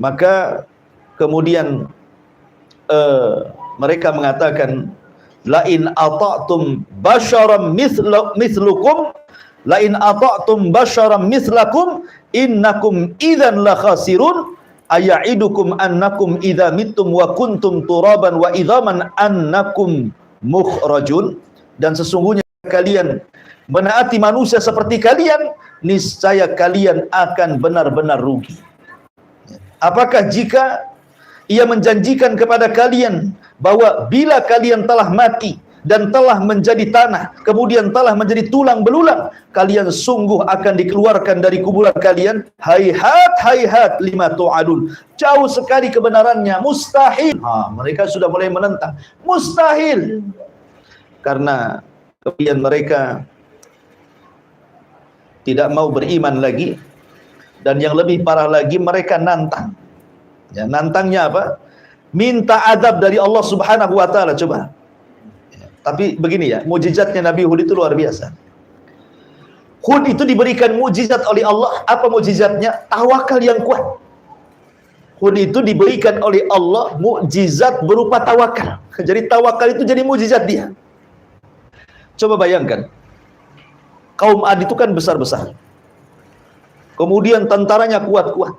Maka kemudian mereka mengatakan, lain ata'tum basyaram mislukum innakum idzan la khasirun aya'idukum annakum idza mittum wa kuntum turaban wa idzaman annakum mukhrajun. Dan sesungguhnya kalian menaati manusia seperti kalian, niscaya kalian akan benar-benar rugi. Apakah jika ia menjanjikan kepada kalian bahwa bila kalian telah mati dan telah menjadi tanah, kemudian telah menjadi tulang belulang, kalian sungguh akan dikeluarkan dari kuburan kalian? Hayhat, hayhat lima tu'adun. Jauh sekali kebenarannya, mustahil. Mereka sudah mulai menentang, mustahil. Karena kemudian mereka tidak mau beriman lagi. Dan yang lebih parah lagi, mereka nantang. Ya, nantangnya apa? Minta azab dari Allah Subhanahu wa taala, coba. Ya, tapi begini ya, mukjizatnya Nabi Hud itu luar biasa. Hud itu diberikan mukjizat oleh Allah. Apa mukjizatnya? Tawakal yang kuat. Hud itu diberikan oleh Allah mukjizat berupa tawakal. Jadi tawakal itu jadi mukjizat dia. Coba bayangkan, kaum Ad itu kan besar-besar. Kemudian tentaranya kuat-kuat.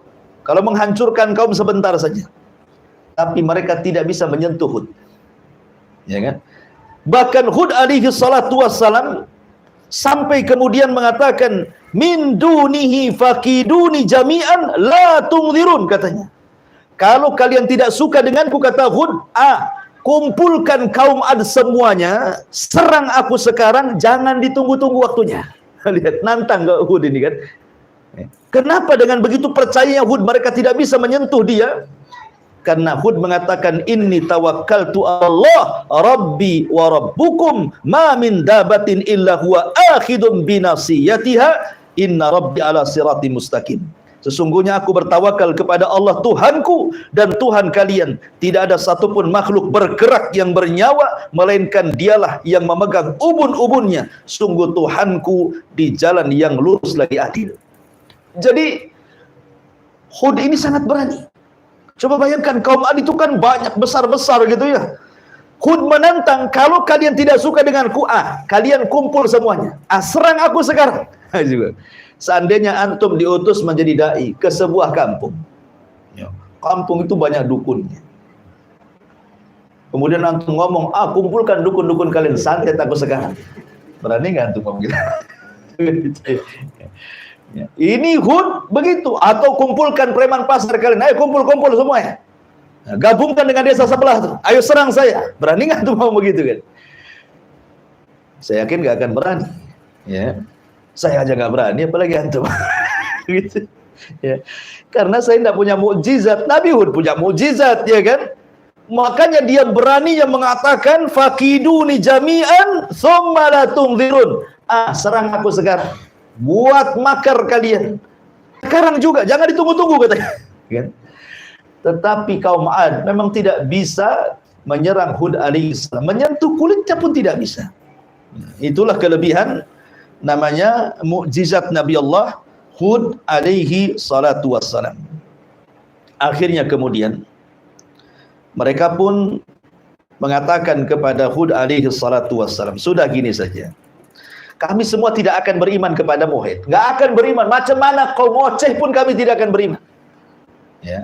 Kalau menghancurkan kaum sebentar saja. Tapi mereka tidak bisa menyentuh Hud. Ya kan? Bahkan Hud alaihi salatu wassalam sampai kemudian mengatakan, min dunihi fakiduni jami'an la tungzirun, katanya. Kalau kalian tidak suka denganku, kata Hud, kumpulkan kaum Ad semuanya, serang aku sekarang, jangan ditunggu-tunggu waktunya. Lihat, nantang ke Hud ini kan. Kenapa dengan begitu percayanya Hud mereka tidak bisa menyentuh dia? Karena Hud mengatakan, inni tawakkaltu Allah rabbi wa rabbukum ma min dabatin illa huwa akhidun binasiyatiha inna rabbi ala sirati mustaqim. Sesungguhnya aku bertawakal kepada Allah Tuhanku dan Tuhan kalian. Tidak ada satupun makhluk bergerak yang bernyawa, melainkan dialah yang memegang ubun-ubunnya. Sungguh Tuhanku di jalan yang lurus lagi adil. Jadi Hud ini sangat berani. Coba bayangkan, kaum Ad itu kan banyak, besar-besar gitu ya. Hud menantang, kalau kalian tidak suka denganku, kalian kumpul semuanya. Serang aku sekarang. Seandainya antum diutus menjadi dai ke sebuah kampung. Kampung itu banyak dukunnya. Kemudian antum ngomong, kumpulkan dukun-dukun kalian, santet aku sekarang. Berani nggak antum ngomong gitu? Ya. Ini Hud begitu. Atau kumpulkan preman pasar kalian, ayo kumpul-kumpul semuanya. Nah, gabungkan dengan desa sebelah tuh, ayo serang saya. Berani nggak tuh mau begitu kan? Saya yakin nggak akan berani. Ya, saya aja nggak berani, apalagi antum. Gitu. Ya. Karena saya tidak punya mukjizat. Nabi Hud punya mukjizat, ya kan? Makanya dia berani yang mengatakan, fakiduni jami'an tsumma la tungzirun. Serang aku sekarang. Buat makar kalian sekarang juga, jangan ditunggu-tunggu, katanya. Tetapi kaum Ad memang tidak bisa menyerang Hud alaihissalam, menyentuh kulitnya pun tidak bisa. Itulah kelebihan namanya mukjizat Nabi Allah Hud alaihi salatu wassalam. Akhirnya kemudian mereka pun mengatakan kepada Hud alaihi salatu wassalam, sudah gini saja, kami semua tidak akan beriman kepada Muhammad. Nggak akan beriman. Macam mana kau ngoceh pun kami tidak akan beriman. Ya.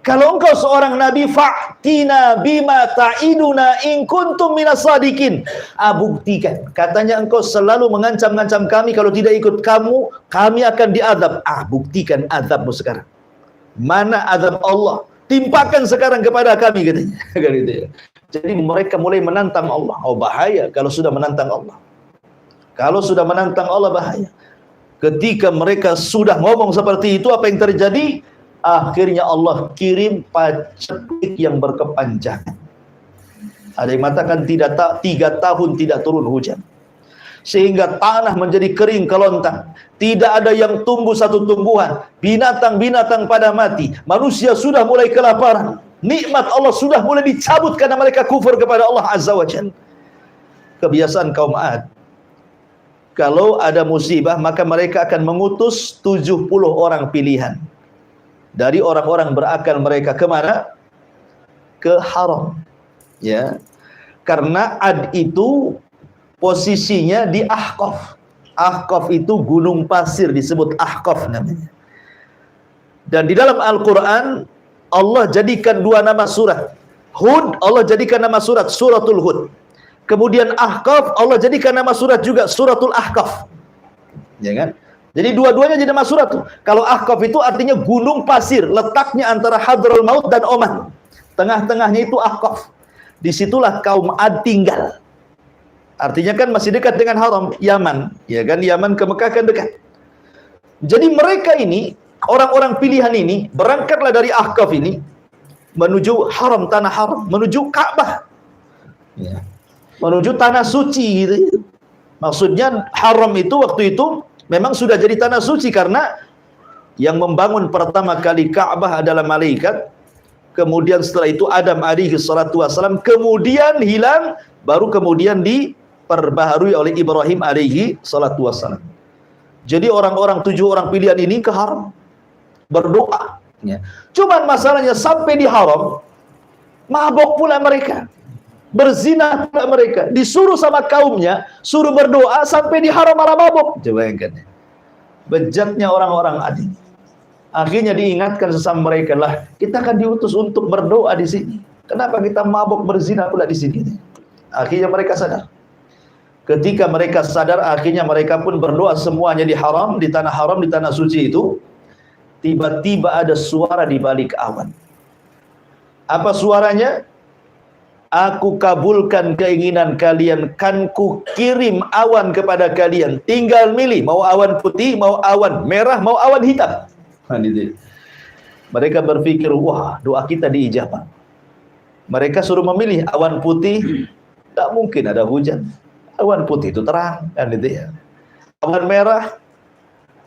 Kalau engkau seorang nabi, fa'tina bima ta'iduna in kuntum minas sadiqin. Buktikan. Katanya engkau selalu mengancam-ngancam kami, kalau tidak ikut kamu, kami akan diadab. Buktikan azabmu sekarang. Mana azab Allah? Timpakan sekarang kepada kami, katanya. Jadi mereka mulai menantang Allah. Bahaya kalau sudah menantang Allah. Kalau sudah menantang Allah, bahaya. Ketika mereka sudah ngomong seperti itu, apa yang terjadi? Akhirnya Allah kirim paceklik yang berkepanjangan. Ada yang mengatakan 3 tahun tidak turun hujan, sehingga tanah menjadi kering kelontang. Tidak ada yang tumbuh satu tumbuhan. Binatang-binatang pada mati. Manusia sudah mulai kelaparan. Nikmat Allah sudah mulai dicabut karena mereka kufur kepada Allah Azza wa Jalla. Kebiasaan kaum Ad, kalau ada musibah maka mereka akan mengutus 70 orang pilihan dari orang-orang berakal mereka. Kemana? Ke haram, ya. Karena Ad itu posisinya di Ahqaf. Ahqaf itu gunung pasir, disebut Ahqaf namanya. Dan di dalam Al-Quran Allah jadikan 2 nama surat. Hud Allah jadikan nama surat, suratul Hud. Kemudian Ahqaf Allah jadikan nama surat juga, suratul Ahqaf, ya kan? Jadi dua-duanya jadi nama surat tuh. Kalau Ahqaf itu artinya gunung pasir, letaknya antara Hadraul Maut dan Oman. Tengah-tengahnya itu Ahqaf. Disitulah kaum Ad tinggal. Artinya kan masih dekat dengan haram, Yaman, ya kan? Yaman ke Mekah kan dekat. Jadi mereka ini, orang-orang pilihan ini, berangkatlah dari Ahqaf ini menuju haram, tanah haram, menuju Ka'bah, ya, menuju tanah suci gitu. Maksudnya haram itu waktu itu memang sudah jadi tanah suci karena yang membangun pertama kali Ka'bah adalah malaikat. Kemudian setelah itu Adam alaihi salatu wassalam, kemudian hilang, baru kemudian diperbaharui oleh Ibrahim alaihi salatu wassalam. Jadi orang-orang 7 orang pilihan ini ke haram berdoa, ya. Cuman masalahnya sampai di haram mabok pula mereka, berzina pula mereka, disuruh sama kaumnya suruh berdoa, sampai di haram malah mabok. Coba bayangkan, bejatnya orang-orang Adi. Akhirnya diingatkan sesama mereka, lah kita akan diutus untuk berdoa di sini, kenapa kita mabok berzina pula di sini? Akhirnya mereka sadar. Ketika mereka sadar, akhirnya mereka pun berdoa semuanya di haram, di tanah haram, di tanah suci itu. Tiba-tiba ada suara di balik awan. Apa suaranya? Aku kabulkan keinginan kalian, kan ku kirim awan kepada kalian. Tinggal milih, mau awan putih, mau awan merah, mau awan hitam. Mereka berpikir, wah, doa kita diijabah. Mereka suruh memilih awan putih, tak mungkin ada hujan. Awan putih itu terang, kan gitu ya. Awan merah,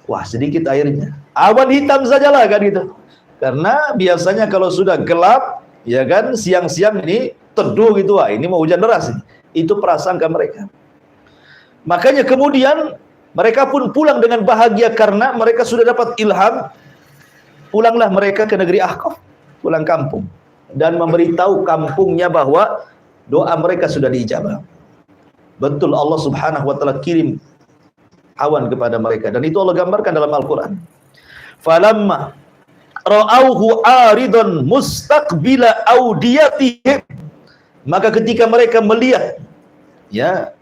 wah sedikit airnya. Awan hitam sajalah, kan gitu. Karena biasanya kalau sudah gelap, ya kan, siang-siang ini teduh gitu, wah ini mau hujan deras. Itu prasangka mereka. Makanya kemudian mereka pun pulang dengan bahagia karena mereka sudah dapat ilham. Pulanglah mereka ke negeri Ahqaf, pulang kampung, dan memberitahu kampungnya bahwa doa mereka sudah diijabah. Betul, Allah Subhanahu wa taala kirim awan kepada mereka, dan itu Allah gambarkan dalam Al-Qur'an. Falamma ra'auhu aridan mustaqbila audiyatihim, maka ketika mereka melihat, ya,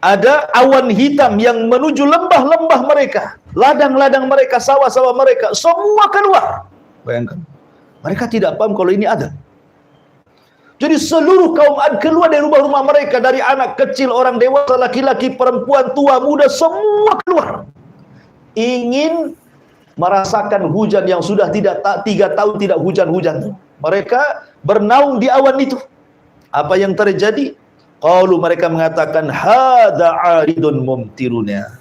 ada awan hitam yang menuju lembah-lembah mereka, ladang-ladang mereka, sawah-sawah mereka, semua keluar. Bayangkan, mereka tidak paham kalau ini ada. Jadi seluruh kaum Ad keluar dari rumah-rumah mereka, dari anak kecil, orang dewasa, laki-laki, perempuan, tua, muda, semua keluar. Ingin merasakan hujan yang sudah 3 tahun tidak hujan-hujan. Mereka bernaung di awan itu. Apa yang terjadi? Qalu, mereka mengatakan, hadza 'aridun mumtiruna.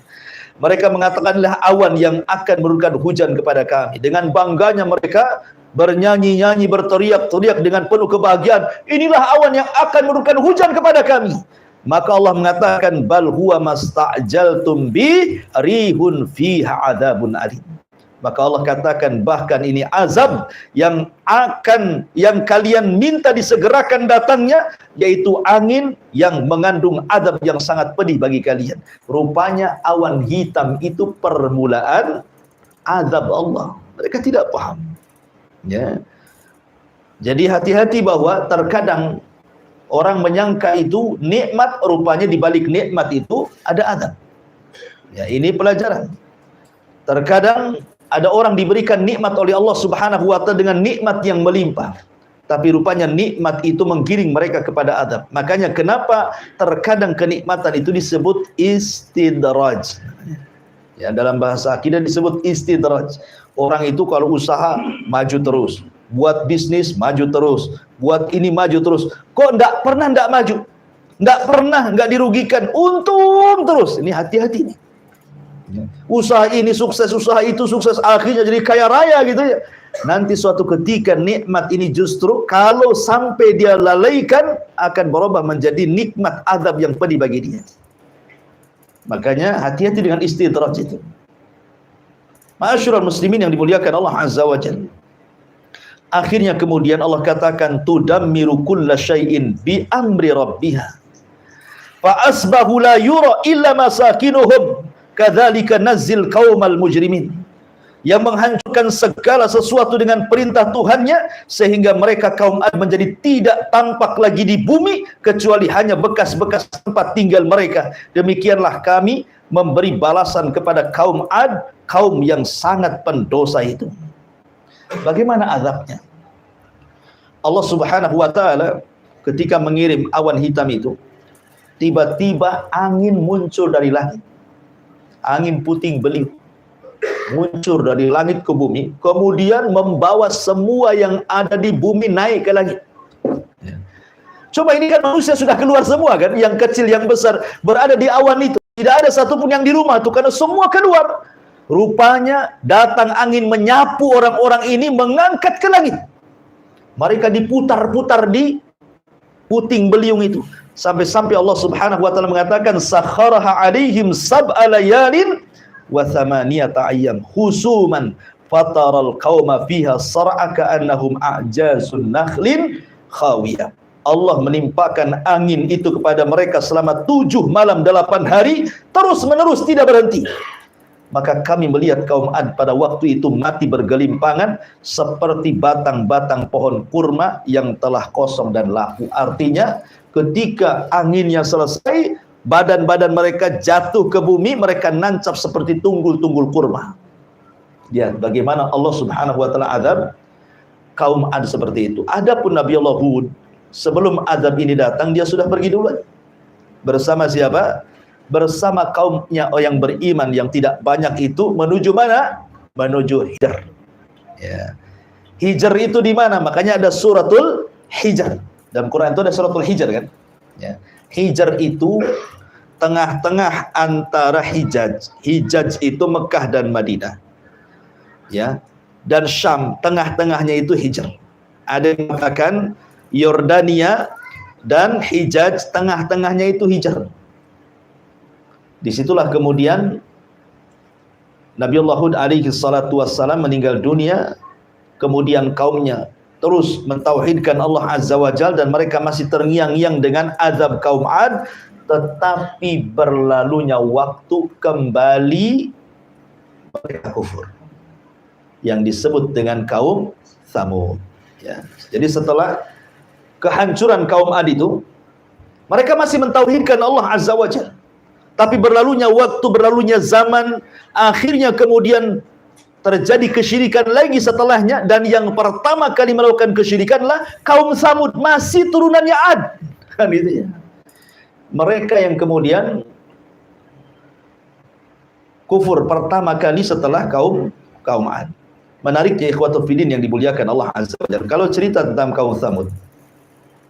Mereka mengatakanlah awan yang akan menurunkan hujan kepada kami. Dengan bangganya mereka bernyanyi-nyanyi, berteriak-teriak dengan penuh kebahagiaan. Inilah awan yang akan menurunkan hujan kepada kami. Maka Allah mengatakan, bal huwa masta'jaltum bi rihun fiha adzabun alim. Maka Allah katakan, bahkan ini azab yang kalian minta disegerakan datangnya, yaitu angin yang mengandung azab yang sangat pedih bagi kalian. Rupanya awan hitam itu permulaan azab Allah. Mereka tidak paham, ya. Jadi hati-hati bahwa terkadang orang menyangka itu nikmat, rupanya di balik nikmat itu ada azab. Ya, ini pelajaran. Terkadang ada orang diberikan nikmat oleh Allah Subhanahu wa taala dengan nikmat yang melimpah, tapi rupanya nikmat itu menggiring mereka kepada azab. Makanya kenapa terkadang kenikmatan itu disebut istidraj. Ya, dalam bahasa akidah disebut istidraj. Orang itu kalau usaha maju terus, buat bisnis maju terus, buat ini maju terus. Kok enggak pernah enggak maju? Enggak pernah enggak dirugikan, untung terus. Ini hati-hati nih. Usaha ini sukses, usaha itu sukses, akhirnya jadi kaya raya gitu ya. Nanti suatu ketika nikmat ini justru kalau sampai dia lalaikan akan berubah menjadi nikmat azab yang pedih bagi dia. Makanya hati-hati dengan istidraj itu. Ma'asyiral muslimin yang dimuliakan Allah Azza wa Jalla. Akhirnya kemudian Allah katakan tudammiru kulla syai'in bi amri rabbiha. Fa asbahu la yura illa masakinuhum. Kadzalika nazzil qaumal mujrimin. Yang menghancurkan segala sesuatu dengan perintah Tuhannya, sehingga mereka kaum Ad menjadi tidak tampak lagi di bumi kecuali hanya bekas-bekas tempat tinggal mereka. Demikianlah kami memberi balasan kepada kaum Ad, kaum yang sangat pendosa itu. Bagaimana azabnya? Allah Subhanahu wa taala ketika mengirim awan hitam itu, tiba-tiba angin muncul dari langit. Angin puting beliung muncul dari langit ke bumi, kemudian membawa semua yang ada di bumi naik ke langit. Coba ini kan manusia sudah keluar semua kan, yang kecil yang besar berada di awan itu, tidak ada satupun yang di rumah tuh karena semua keluar. Rupanya datang angin menyapu orang-orang ini, mengangkat ke langit. Mereka diputar-putar di puting beliung itu. Sampai-sampai Allah Subhanahu wa taala mengatakan sakharaha alaihim sab'a layalin wa thamaniyata ayyam husuman fataral qauma fiha sar'a ka'annahum a'jazun nakhlin khawiyah. Allah menimpakan angin itu kepada mereka selama 7 malam 8 hari terus menerus tidak berhenti. Maka kami melihat kaum Ad pada waktu itu mati bergelimpangan seperti batang-batang pohon kurma yang telah kosong dan laku. Artinya ketika anginnya selesai, badan-badan mereka jatuh ke bumi, mereka nancap seperti tunggul-tunggul kurma. Ya, bagaimana Allah Subhanahu wa taala azab kaum Ad seperti itu. Adapun Nabi Allah Hud, sebelum azab ini datang dia sudah pergi duluan. Bersama siapa? Bersama kaumnya yang beriman yang tidak banyak itu menuju mana? Menuju Hijr. Ya. Hijr itu di mana? Makanya ada suratul Hijr. Dalam Quran itu ada suratul Hijr kan? Ya. Hijr itu tengah-tengah antara Hijaz. Hijaz itu Mekah dan Madinah. Ya. Dan Syam, tengah-tengahnya itu Hijr. Ada yang mengatakan Yordania dan Hijaz, tengah-tengahnya itu Hijr. Disitulah kemudian Nabi Allah Hud alaihi salatu wassalam meninggal dunia, kemudian kaumnya terus mentauhidkan Allah Azza wa Jalla dan mereka masih terngiang-ngiang dengan azab kaum Ad, tetapi berlalunya waktu kembali mereka kufur. Yang disebut dengan kaum Tsamud. Ya. Jadi setelah kehancuran kaum Ad itu, mereka masih mentauhidkan Allah Azza wa Jalla. Tapi berlalunya waktu, berlalunya zaman, akhirnya kemudian terjadi kesyirikan lagi setelahnya, dan yang pertama kali melakukan kesyirikanlah kaum Tsamud, masih turunannya Ad. Kan itu ya. Mereka yang kemudian kufur pertama kali setelah kaum Ad. Menariknya ikhwatul fillah yang dimuliakan Allah Azza wa Jalla, kalau cerita tentang kaum Tsamud,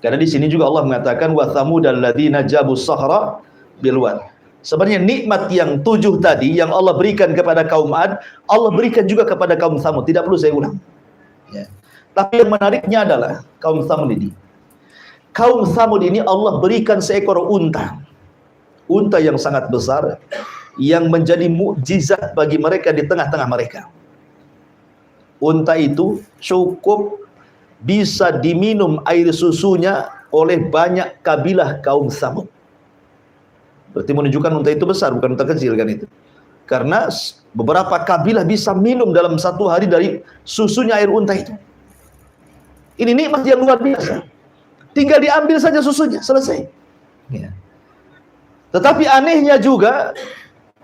karena di sini juga Allah mengatakan wa tsamudal ladzina jabu sahra bil wad. Sebenarnya nikmat yang 7 tadi yang Allah berikan kepada kaum Ad, Allah berikan juga kepada kaum Tsamud. Tidak perlu saya ulang. Ya. Tapi yang menariknya adalah kaum Tsamud ini. Kaum Tsamud ini Allah berikan seekor unta. Unta yang sangat besar, yang menjadi mukjizat bagi mereka di tengah-tengah mereka. Unta itu cukup bisa diminum air susunya oleh banyak kabilah kaum Tsamud. Berarti menunjukkan unta itu besar, bukan unta kecil kan itu. Karena beberapa kabilah bisa minum dalam 1 hari dari susunya air unta itu. Ini nikmat yang luar biasa. Tinggal diambil saja susunya, selesai. Ya. Tetapi anehnya juga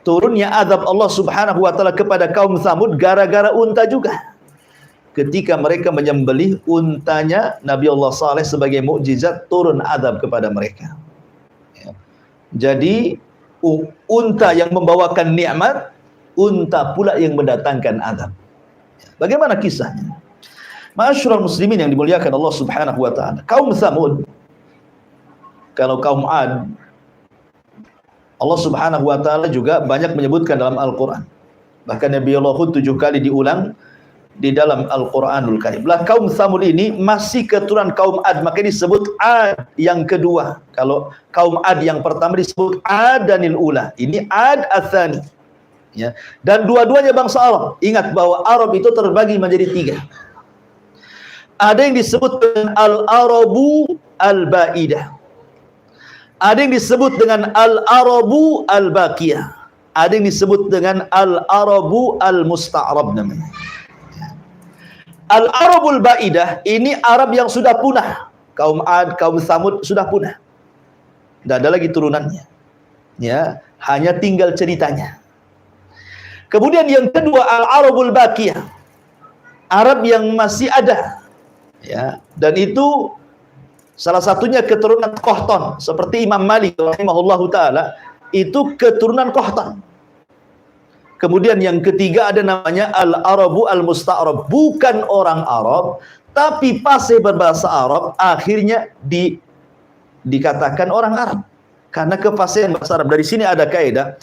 turunnya azab Allah Subhanahu wa taala kepada kaum Tsamud gara-gara unta juga. Ketika mereka menyembelih untanya Nabi Allah Saleh sebagai mukjizat, turun azab kepada mereka. Ya. Jadi unta yang membawakan nikmat, unta pula yang mendatangkan azab. Bagaimana kisahnya? Ma'asyiral muslimin yang dimuliakan Allah Subhanahu wa taala. Kaum Tsamud, kalau kaum Ad, Allah Subhanahu wa taala juga banyak menyebutkan dalam Al-Qur'an. Bahkan Nabi Allah Hud 7 kali diulang di dalam Al-Qur'anul Karim. Lah kaum Tsamud ini masih keturunan kaum Ad, maka disebut Ad yang kedua. Kalau kaum Ad yang pertama disebut Adanil Ula. Ini Ad Ats-Tsani. Ya. Dan dua-duanya bangsa Arab. Ingat bahwa Arab itu terbagi menjadi 3. Ada yang disebut dengan Al-Arabu Al-Ba'idah. Ada yang disebut dengan Al-Arabu Al-Baqiyah. Ada yang disebut dengan Al-Arabu Al-Musta'rab namanya. Al-Arabul Ba'idah ini Arab yang sudah punah. Kaum Ad, kaum Tsamud sudah punah. Tidak ada lagi turunannya. Ya, hanya tinggal ceritanya. Kemudian yang kedua Al-Arabul Baqiyah. Arab yang masih ada. Ya, dan itu salah satunya keturunan Qahtan, seperti Imam Malik rahimahullahu taala itu keturunan Qahtan. Kemudian yang ketiga ada namanya Al-Arabu Al-Musta'rab, bukan orang Arab tapi fasih berbahasa Arab, akhirnya dikatakan orang Arab karena kefasihan bahasa Arab. Dari sini ada kaidah,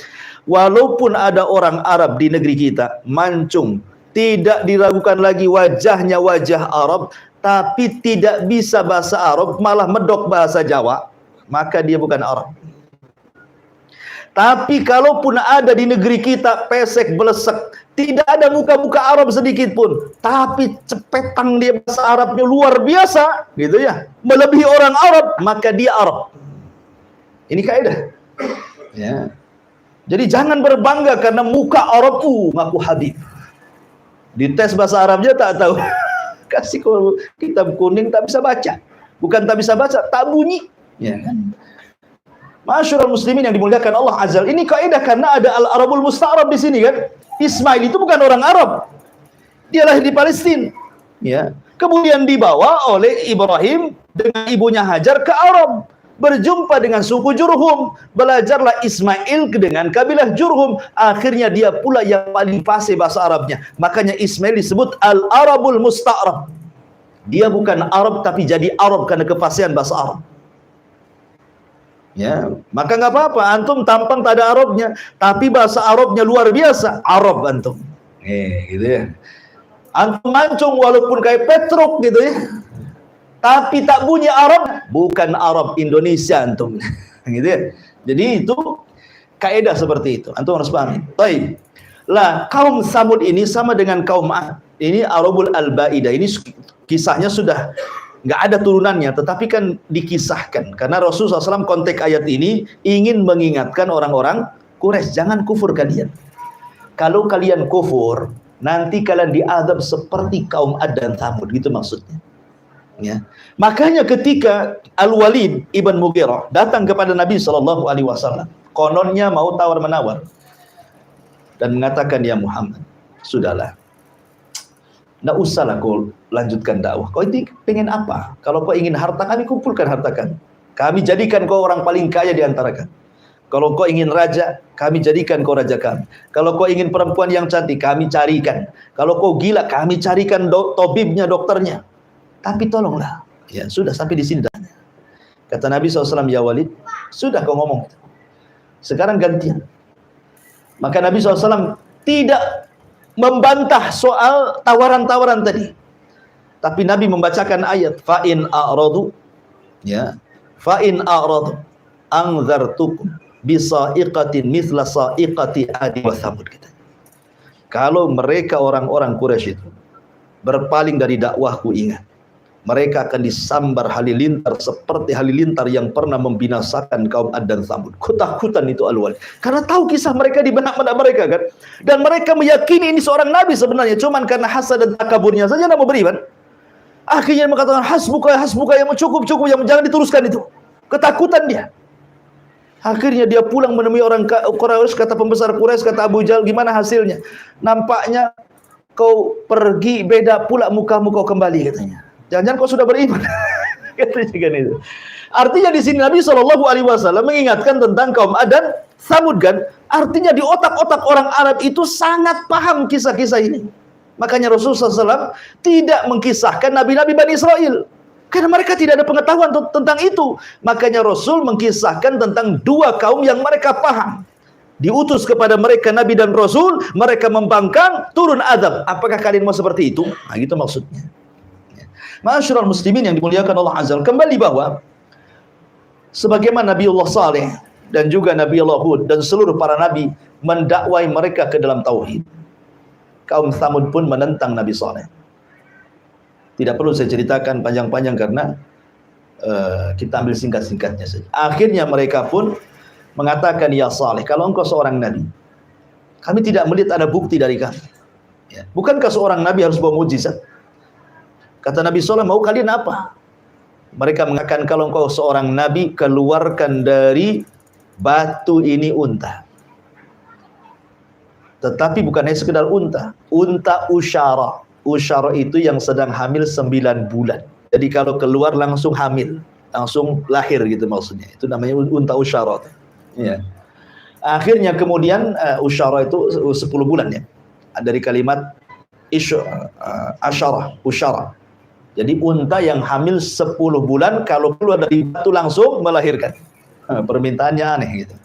walaupun ada orang Arab di negeri kita, mancung, tidak diragukan lagi wajahnya wajah Arab, tapi tidak bisa bahasa Arab, malah medok bahasa Jawa, maka dia bukan Arab. Tapi kalaupun ada di negeri kita pesek belesek, tidak ada muka-muka Arab sedikit pun, tapi cepetang dia bahasa Arabnya luar biasa, gitu ya, melebihi orang Arab, maka dia Arab. Ini kaidah. Ya. Jadi jangan berbangga karena muka Arab ngaku Habib. Dites bahasa Arabnya tak tahu. Kasih kitab kuning tak bisa baca. Bukan tak bisa baca, tak bunyi. Ya kan? Ma'asyiral muslimin yang dimuliakan Allah Azza. Ini kaidah karena ada Al-Arabul Musta'rab di sini kan. Ismail itu bukan orang Arab. Dia lahir di Palestina. Ya. Kemudian dibawa oleh Ibrahim dengan ibunya Hajar ke Arab. Berjumpa dengan suku Jurhum. Belajarlah Ismail dengan kabilah Jurhum. Akhirnya dia pula yang paling fasih bahasa Arabnya. Makanya Ismail disebut Al-Arabul Musta'rab. Dia bukan Arab tapi jadi Arab karena kefasihan bahasa Arab. Ya, maka nggak apa-apa antum tampang tak ada Arabnya, tapi bahasa Arabnya luar biasa, Arab antum. Gitu ya. Antum mancung walaupun kayak Petruk gitu ya. Tapi tak bunyi Arab, bukan Arab Indonesia antum. Gitu ya. Jadi itu kaidah seperti itu. Antum harus pahami. Baik. Lah, kaum Tsamud ini sama dengan kaum Ad. Ini Arabul Al-Ba'idah. Ini kisahnya sudah nggak ada turunannya, tetapi kan dikisahkan. Karena Rasulullah SAW konteks ayat ini ingin mengingatkan orang-orang Quraisy, jangan kufur kalian. Kalau kalian kufur, nanti kalian diazab seperti kaum Ad dan Tsamud, gitu maksudnya. Ya. Makanya ketika Al-Walid ibn Mughirah datang kepada Nabi SAW, kononnya mau tawar-menawar dan mengatakan, ya Muhammad, sudahlah, nggak usahlah kau lanjutkan dakwah. Kau ini pengen apa? Kalau kau ingin harta, kami kumpulkan harta kami. Kami jadikan kau orang paling kaya di antara kami. Kalau kau ingin raja, kami jadikan kau raja kami. Kalau kau ingin perempuan yang cantik, kami carikan. Kalau kau gila, kami carikan tabibnya, dokternya. Tapi tolonglah. Ya sudah, sampai di sini dah. Kata Nabi SAW, ya Walid, sudah kau ngomong. Sekarang gantian. Maka Nabi SAW tidak membantah soal tawaran-tawaran tadi. Tapi Nabi membacakan ayat fa in a'radu, ya, fa in a'radu anzartukum bisa'iqatin mithla sa'iqati adi wa tsamud. Kalau mereka orang-orang Quraisy itu berpaling dari dakwahku, ingat, mereka akan disambar halilintar seperti halilintar yang pernah membinasakan kaum Ad dan Tsamud. Ketakutan itu Al-Walid. Karena tahu kisah mereka di benak-benak mereka kan. Dan mereka meyakini ini seorang nabi sebenarnya. Cuman karena hasad dan takaburnya saja tidak mau beriman. Akhirnya mengatakan hasbuka, hasbuka, yang cukup, yang jangan diteruskan itu. Ketakutan dia. Akhirnya dia pulang menemui orang Quraisy, kata pembesar Quraisy, kata Abu Jahal, gimana hasilnya? Nampaknya kau pergi, beda pula mukamu kau kembali, katanya. Jangan-jangan kau sudah beriman. Katanya kan itu. Artinya di sini Nabi SAW mengingatkan tentang kaum Ad dan Tsamud kan. Artinya di otak-otak orang Arab itu sangat paham kisah-kisah ini. Makanya Rasulullah SAW tidak mengkisahkan Nabi-Nabi Bani Israel. Karena mereka tidak ada pengetahuan tentang itu. Makanya Rasul mengkisahkan tentang dua kaum yang mereka paham. Diutus kepada mereka Nabi dan Rasul, mereka membangkang, turun azab. Apakah kalian mau seperti itu? Nah, gitu maksudnya. Ma'asyiral muslimin yang dimuliakan Allah Azza wa Jalla, kembali bahwa sebagaimana Nabiullah Saleh dan juga Nabiullah Hud dan seluruh para nabi mendakwai mereka ke dalam tauhid, kaum Tsamud pun menentang Nabi Saleh. Tidak perlu saya ceritakan panjang-panjang karena kita ambil singkat-singkatnya saja. Akhirnya mereka pun mengatakan, ya Saleh, kalau engkau seorang nabi, kami tidak melihat ada bukti dari kamu. Ya. Bukankah seorang nabi harus bawa mujizat? Kata Nabi Saleh, mau kalian apa? Mereka mengatakan, kalau engkau seorang nabi, keluarkan dari batu ini unta. Tetapi bukan hanya sekedar unta. Unta usyara. Usyara itu yang sedang hamil 9 bulan. Jadi kalau keluar langsung hamil. Langsung lahir gitu maksudnya. Itu namanya unta usyara. Ya. Akhirnya kemudian usyara itu 10 bulan ya. Dari kalimat asyara, usyara. Jadi unta yang hamil 10 bulan kalau keluar dari batu langsung melahirkan. Permintaannya aneh gitu.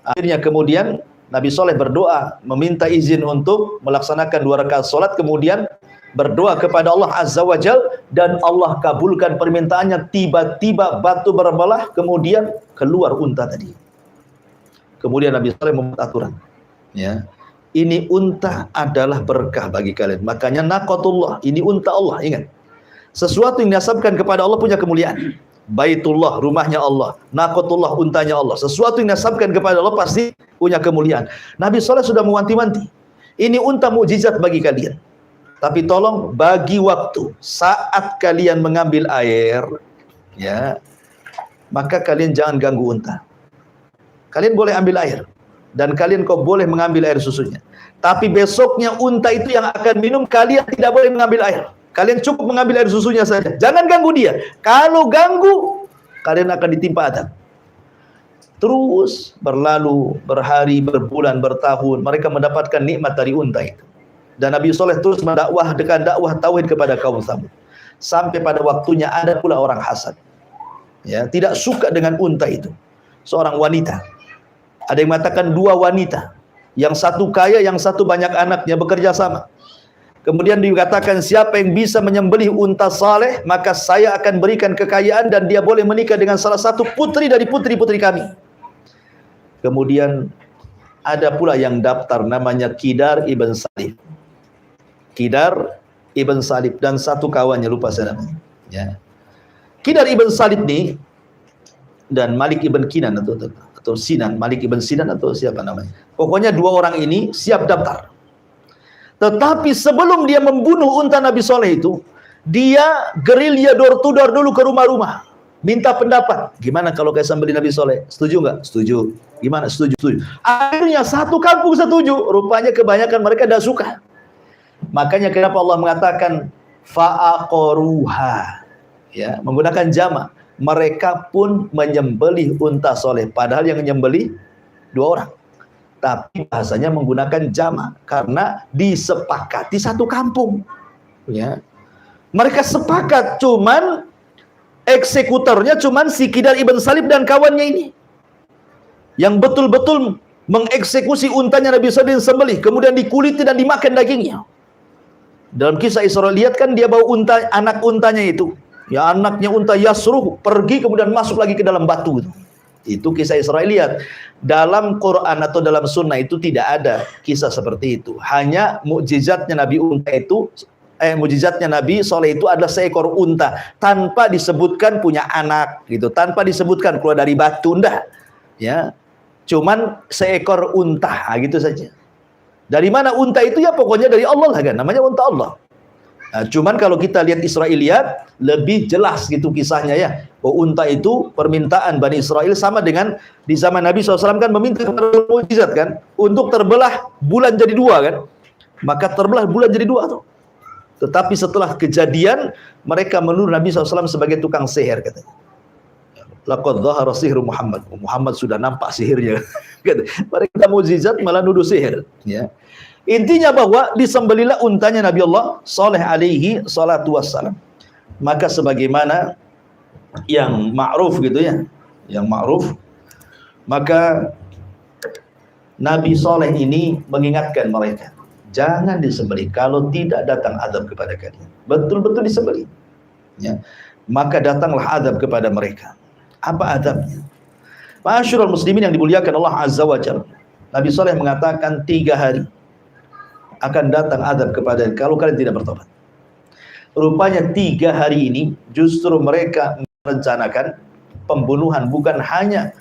Akhirnya kemudian Nabi Saleh berdoa, meminta izin untuk melaksanakan 2 rakaat salat, kemudian berdoa kepada Allah Azza wa Jalla dan Allah kabulkan permintaannya. Tiba-tiba batu berbelah, kemudian keluar unta tadi. Kemudian Nabi Saleh membuat aturan. Ya. Ini unta adalah berkah bagi kalian. Makanya naqatullah, ini unta Allah, ingat. Sesuatu yang dinasabkan kepada Allah punya kemuliaan. Baitullah, rumahnya Allah. Naqatullah, untanya Allah. Sesuatu yang dinasabkan kepada Allah pasti punya kemuliaan. Nabi Saleh sudah mewanti-wanti. Ini unta mukjizat bagi kalian. Tapi tolong bagi waktu. Saat kalian mengambil air, ya, maka kalian jangan ganggu unta. Kalian boleh ambil air. Dan kalian kok boleh mengambil air susunya. Tapi besoknya unta itu yang akan minum, kalian tidak boleh mengambil air. Kalian cukup mengambil air susunya saja. Jangan ganggu dia. Kalau ganggu, kalian akan ditimpa adab. Terus berlalu, berhari, berbulan, bertahun, mereka mendapatkan nikmat dari unta itu. Dan Nabi Saleh terus mendakwahkan dakwah tauhid kepada kaum Tsamud. Sampai pada waktunya ada pula orang hasad. Ya, tidak suka dengan unta itu. Seorang wanita. Ada yang mengatakan 2 wanita. Yang satu kaya, yang satu banyak anaknya, bekerja sama. Kemudian dikatakan, siapa yang bisa menyembelih unta Saleh, maka saya akan berikan kekayaan dan dia boleh menikah dengan salah satu putri dari putri-putri kami. Kemudian ada pula yang daftar, namanya Qidar ibn Salib. Qidar ibn Salib dan satu kawannya, lupa saya namanya. Ya. Qidar ibn Salib ini dan Malik ibn Kinan atau Sinan, Malik ibn Sinan atau siapa namanya. Pokoknya 2 orang ini siap daftar. Tetapi sebelum dia membunuh unta Nabi Saleh itu, dia gerilya door to door dulu ke rumah-rumah. Minta pendapat. Gimana kalau kayak sembelih Nabi Saleh? Setuju nggak? Setuju. Gimana? Setuju. Setuju. Akhirnya satu kampung setuju. Rupanya kebanyakan mereka tidak suka. Makanya kenapa Allah mengatakan fa'aqaruha. Ya, menggunakan jama. Mereka pun menyembelih unta Saleh. Padahal yang menyembelih 2 orang. Tapi bahasanya menggunakan jama karena disepakati satu kampung. Ya. Mereka sepakat, cuman eksekutornya cuman si Qidar ibn Salib dan kawannya ini. Yang betul-betul mengeksekusi untanya Nabi Saleh sembelih, kemudian dikuliti dan dimakan dagingnya. Dalam kisah Isra lihat kan dia bawa unta, anak untanya itu. Ya, anaknya unta Yasruh pergi kemudian masuk lagi ke dalam batu itu. Itu kisah Isra lihat. Dalam Quran atau dalam sunnah itu tidak ada kisah seperti itu. Hanya mukjizatnya Nabi unta itu, mukjizatnya Nabi Saleh itu adalah seekor unta tanpa disebutkan punya anak gitu, tanpa disebutkan keluar dari batu, enggak. Ya. Cuman seekor unta gitu saja. Dari mana unta itu? Ya pokoknya dari Allah lah kan, namanya unta Allah. Nah, cuman kalau kita lihat Israiliyat lebih jelas gitu kisahnya ya. Oh, unta itu permintaan Bani Israel sama dengan di zaman Nabi SAW kan meminta kepada mukjizat kan untuk terbelah bulan jadi dua kan. Maka terbelah bulan jadi dua tuh. Tetapi setelah kejadian mereka menuduh Nabi SAW sebagai tukang sihir katanya. Laqad dhahara sihru Muhammad. Muhammad sudah nampak sihirnya. Mereka mukjizat malah nuduh sihir ya. Intinya bahwa disembelilah untanya Nabi Allah Saleh alaihi salatu wassalam. Maka sebagaimana yang ma'ruf gitu ya, yang ma'ruf, maka Nabi Saleh ini mengingatkan mereka, jangan disembelih kalau tidak datang azab kepada kalian. Betul-betul disembelih. Ya. Maka datanglah azab kepada mereka. Apa azabnya? Ma'asyiral muslimin yang dimuliakan Allah Azza wa Jalla. Nabi Saleh mengatakan 3 hari akan datang azab kepada kalau kalian tidak bertobat. Rupanya 3 hari ini justru mereka merencanakan pembunuhan, bukan hanya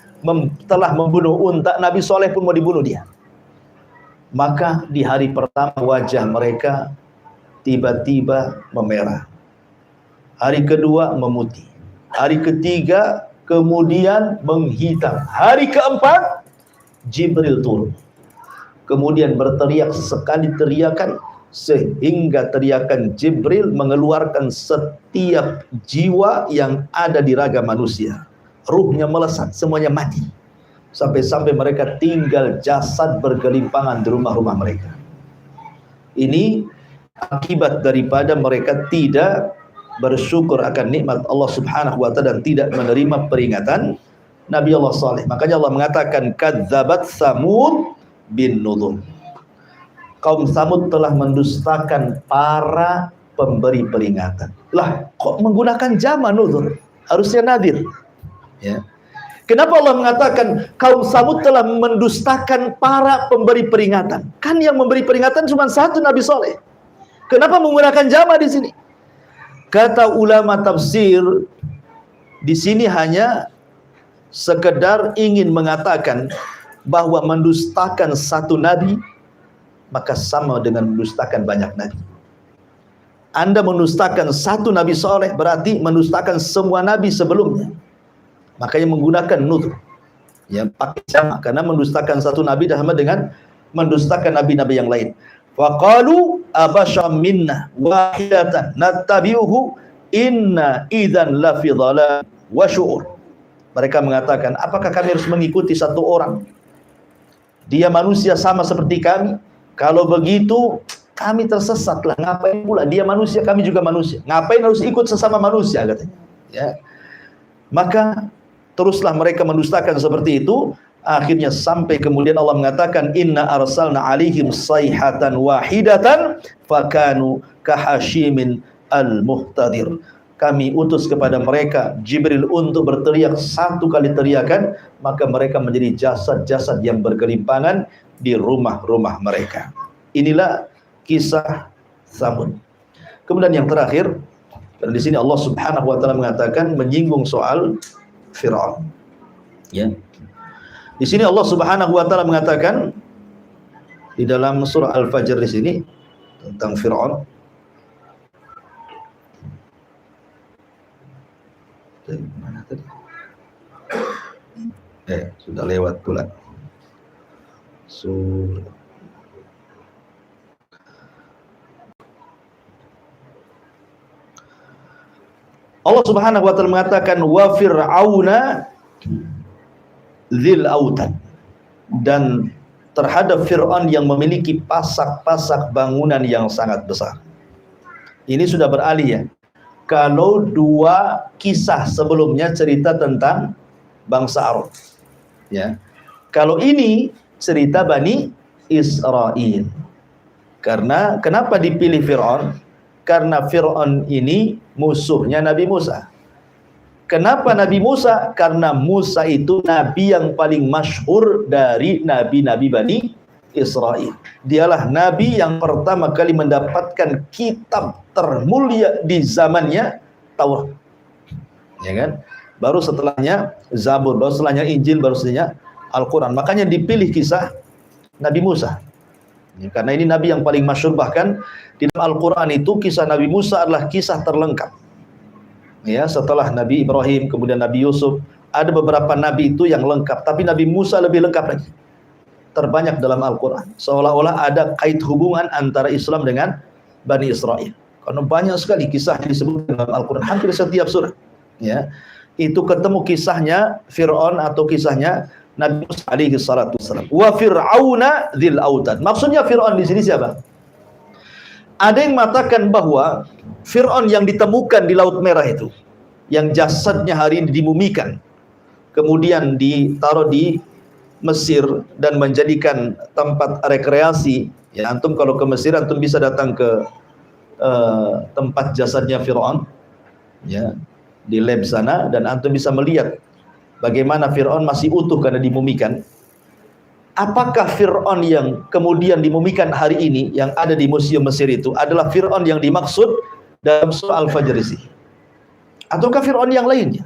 telah membunuh unta, Nabi Saleh pun mau dibunuh dia. Maka di hari pertama wajah mereka tiba-tiba memerah. Hari kedua memutih. Hari ketiga kemudian menghitam. Hari keempat Jibril turun. Kemudian berteriak sesekali teriakan sehingga teriakan Jibril mengeluarkan setiap jiwa yang ada di raga manusia. Ruhnya melesat, semuanya mati. Sampai-sampai mereka tinggal jasad bergelimpangan di rumah-rumah mereka. Ini akibat daripada mereka tidak bersyukur akan nikmat Allah Subhanahu wa taala dan tidak menerima peringatan Nabi Allah Saleh. Makanya Allah mengatakan kadzabat Samud bin Nudhur. Kaum Samud telah mendustakan para pemberi peringatan. Lah, kok menggunakan jama Nudhur? Harusnya nadir. Ya. Kenapa Allah mengatakan kaum Samud telah mendustakan para pemberi peringatan? Kan yang memberi peringatan cuma satu, Nabi Saleh. Kenapa menggunakan jama di sini? Kata ulama tafsir, di sini hanya sekedar ingin mengatakan bahwa mendustakan satu nabi maka sama dengan mendustakan banyak nabi. Anda mendustakan satu Nabi Saleh berarti mendustakan semua nabi sebelumnya. Makanya menggunakan nudhur. Ya, pakai sama karena mendustakan satu nabi sama dengan mendustakan nabi-nabi yang lain. Faqalu abasyam minna wahidatan nattabi'uhu inna idzan la fi dhalal wa syu'ur. Mereka mengatakan, apakah kami harus mengikuti satu orang? Dia manusia sama seperti kami. Kalau begitu kami tersesatlah. Ngapain pula dia manusia, kami juga manusia. Ngapain harus ikut sesama manusia katanya. Ya. Maka teruslah mereka mendustakan seperti itu. Akhirnya sampai kemudian Allah mengatakan inna arsalna alaihim sayhatan wahidatan fakanu kahashimin al-muhtadir. Kami utus kepada mereka Jibril untuk berteriak satu kali teriakan, maka mereka menjadi jasad-jasad yang bergelimpangan di rumah-rumah mereka. Inilah kisah Samud. Kemudian yang terakhir, dan di sini Allah Subhanahu wa taala mengatakan menyinggung soal Firaun. Ya. Di sini Allah Subhanahu wa taala mengatakan di dalam surah Al-Fajr di sini tentang Firaun. Mana tadi? Sudah lewat pula. Allah Subhanahu wa taala mengatakan wa fir'auna dzil autad, dan terhadap Fir'aun yang memiliki pasak-pasak bangunan yang sangat besar. Ini sudah beralih ya. Kalau dua kisah sebelumnya cerita tentang bangsa Arab, ya. Kalau ini cerita Bani Israel. Karena kenapa dipilih Fir'aun? Karena Fir'aun ini musuhnya Nabi Musa. Kenapa Nabi Musa? Karena Musa itu nabi yang paling masyhur dari nabi-nabi Bani Israel. Dialah nabi yang pertama kali mendapatkan kitab termulia di zamannya, Taurat. Ya kan? Baru setelahnya Zabur, baru setelahnya Injil, baru setelahnya Al-Quran. Makanya dipilih kisah Nabi Musa. Ya, karena ini nabi yang paling masyhur, bahkan di dalam Al-Qur'an itu kisah Nabi Musa adalah kisah terlengkap. Ya, setelah Nabi Ibrahim, kemudian Nabi Yusuf, ada beberapa nabi itu yang lengkap, tapi Nabi Musa lebih lengkap lagi. Terbanyak dalam Al-Qur'an. Seolah-olah ada kait hubungan antara Islam dengan Bani Israel. Karena banyak sekali kisah disebut dalam Al-Qur'an, hampir setiap surah. Ya. Itu ketemu kisahnya Fir'aun atau kisahnya Nabi Musa alaihi salatu wassalam. Wa fir'auna dzil autad. Maksudnya Fir'aun di sini siapa? Ada yang mengatakan bahwa Fir'aun yang ditemukan di Laut Merah itu, yang jasadnya hari ini dimumikan, kemudian ditaruh di Mesir dan menjadikan tempat rekreasi. Ya, antum kalau ke Mesir, antum bisa datang ke tempat jasadnya Fir'aun, ya, di lab sana, dan antum bisa melihat bagaimana Fir'aun masih utuh karena dimumikan. Apakah Fir'aun yang kemudian dimumikan hari ini yang ada di Museum Mesir itu adalah Fir'aun yang dimaksud dalam surah Al-Fajr ini, ataukah Fir'aun yang lainnya?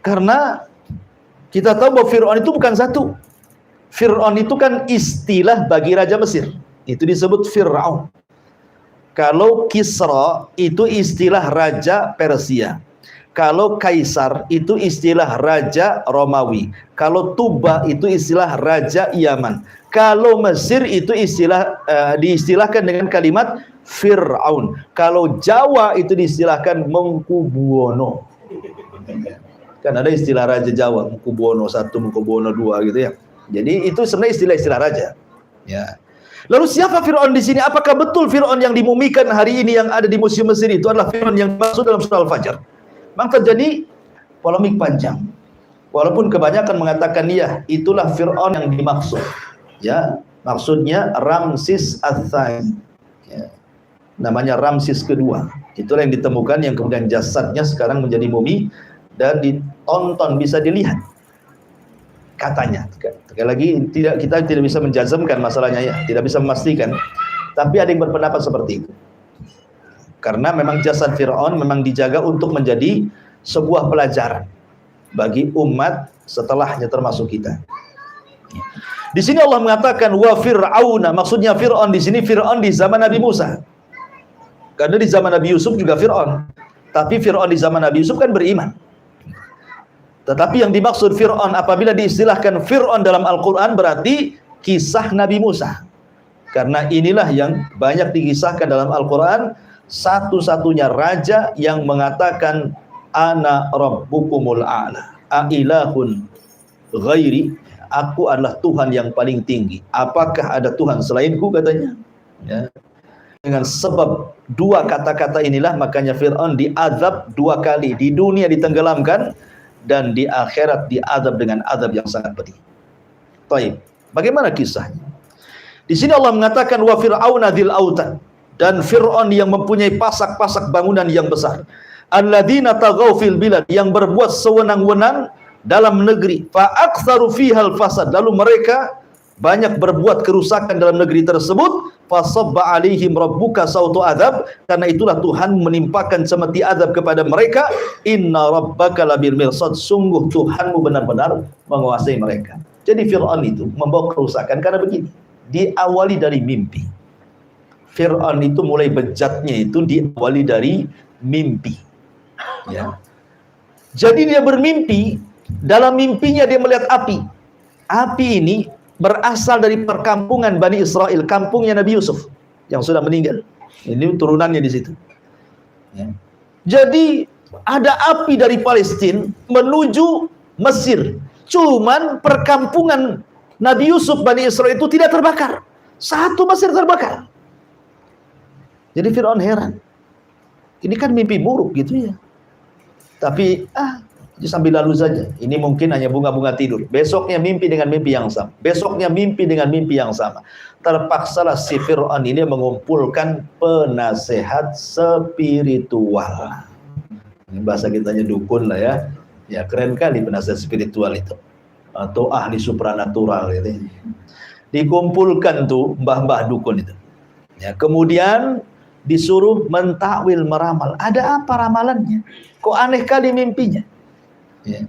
Karena kita tahu bahwa Fir'aun itu bukan satu. Fir'aun itu kan istilah bagi raja Mesir, itu disebut Fir'aun. Kalau Kisra itu istilah raja Persia, kalau Kaisar itu istilah raja Romawi, kalau Tuba itu istilah raja Yaman, kalau Mesir itu diistilahkan dengan kalimat Fir'aun, kalau Jawa itu diistilahkan Mengkubuwono. Kan ada istilah raja Jawa, Mengkubuwono I, Mengkubuwono II gitu ya. Jadi itu sebenarnya istilah-istilah raja. Ya. Lalu siapa Fir'aun di sini? Apakah betul Fir'aun yang dimumikan hari ini yang ada di Museum Mesir itu adalah Fir'aun yang dimaksud dalam surah Al-Fajr? Maka terjadi polemik panjang. Walaupun kebanyakan mengatakan ya, itulah Fir'aun yang dimaksud. Ya, maksudnya Ramsis Ats-Tsani. Ya. Namanya Ramsis kedua. Itulah yang ditemukan, yang kemudian jasadnya sekarang menjadi mumi dan ditonton, bisa dilihat. Katanya. Sekali lagi kita tidak bisa menjazmkan masalahnya ya, tidak bisa memastikan. Tapi ada yang berpendapat seperti itu. Karena memang jasad Fir'aun memang dijaga untuk menjadi sebuah pelajaran bagi umat setelahnya termasuk kita. Di sini Allah mengatakan wa fir'auna, maksudnya Fir'aun di sini Fir'aun di zaman Nabi Musa. Karena di zaman Nabi Yusuf juga Fir'aun. Tapi Fir'aun di zaman Nabi Yusuf kan beriman. Tetapi yang dimaksud Fir'aun apabila diistilahkan Fir'aun dalam Al-Qur'an berarti kisah Nabi Musa. Karena inilah yang banyak dikisahkan dalam Al-Qur'an, satu-satunya raja yang mengatakan ana rabbukumul a'la, ailahun ghairi, aku adalah Tuhan yang paling tinggi, apakah ada Tuhan selainku, katanya. Ya. Dengan sebab dua kata-kata inilah makanya Fir'aun diazab dua kali, di dunia ditenggelamkan dan di akhirat diazab dengan azab yang sangat pedih. Baik, bagaimana kisahnya? Di sini Allah mengatakan wa fir'auna dzil autad, dan Fir'aun yang mempunyai pasak-pasak bangunan yang besar, alladzina taghaw fil bilad, yang berbuat sewenang-wenang dalam negeri, fa aktsaru fihal fasad, lalu mereka banyak berbuat kerusakan dalam negeri tersebut, fasabba alaihim rabbuka sautu adzab, karena itulah Tuhan menimpakan semeti azab kepada mereka, inna rabbaka labil mirsad, sungguh Tuhanmu benar-benar menguasai mereka. Jadi Fir'aun itu membawa kerusakan karena begini, diawali dari mimpi. Fir'aun itu mulai bejatnya itu diawali dari mimpi. Ya. Jadi dia bermimpi, dalam mimpinya dia melihat api. Api ini berasal dari perkampungan Bani Israel, kampungnya Nabi Yusuf yang sudah meninggal. Ini turunannya di situ. Ya. Jadi ada api dari Palestina menuju Mesir. Cuman perkampungan Nabi Yusuf Bani Israel itu tidak terbakar. Satu Mesir terbakar. Jadi Fir'aun heran. Ini kan mimpi buruk gitu ya. Tapi sambil lalu saja. Ini mungkin hanya bunga-bunga tidur. Besoknya mimpi dengan mimpi yang sama. Besoknya mimpi dengan mimpi yang sama. Terpaksalah si Fir'aun ini mengumpulkan penasehat spiritual. Ini bahasa kitanya dukun lah ya. Ya keren kali penasehat spiritual itu. Atau ahli supranatural gitu. Dikumpulkan tuh mbah-mbah dukun itu. Ya, kemudian disuruh mentakwil, meramal. Ada apa ramalannya? Kok aneh kali mimpinya? Ya.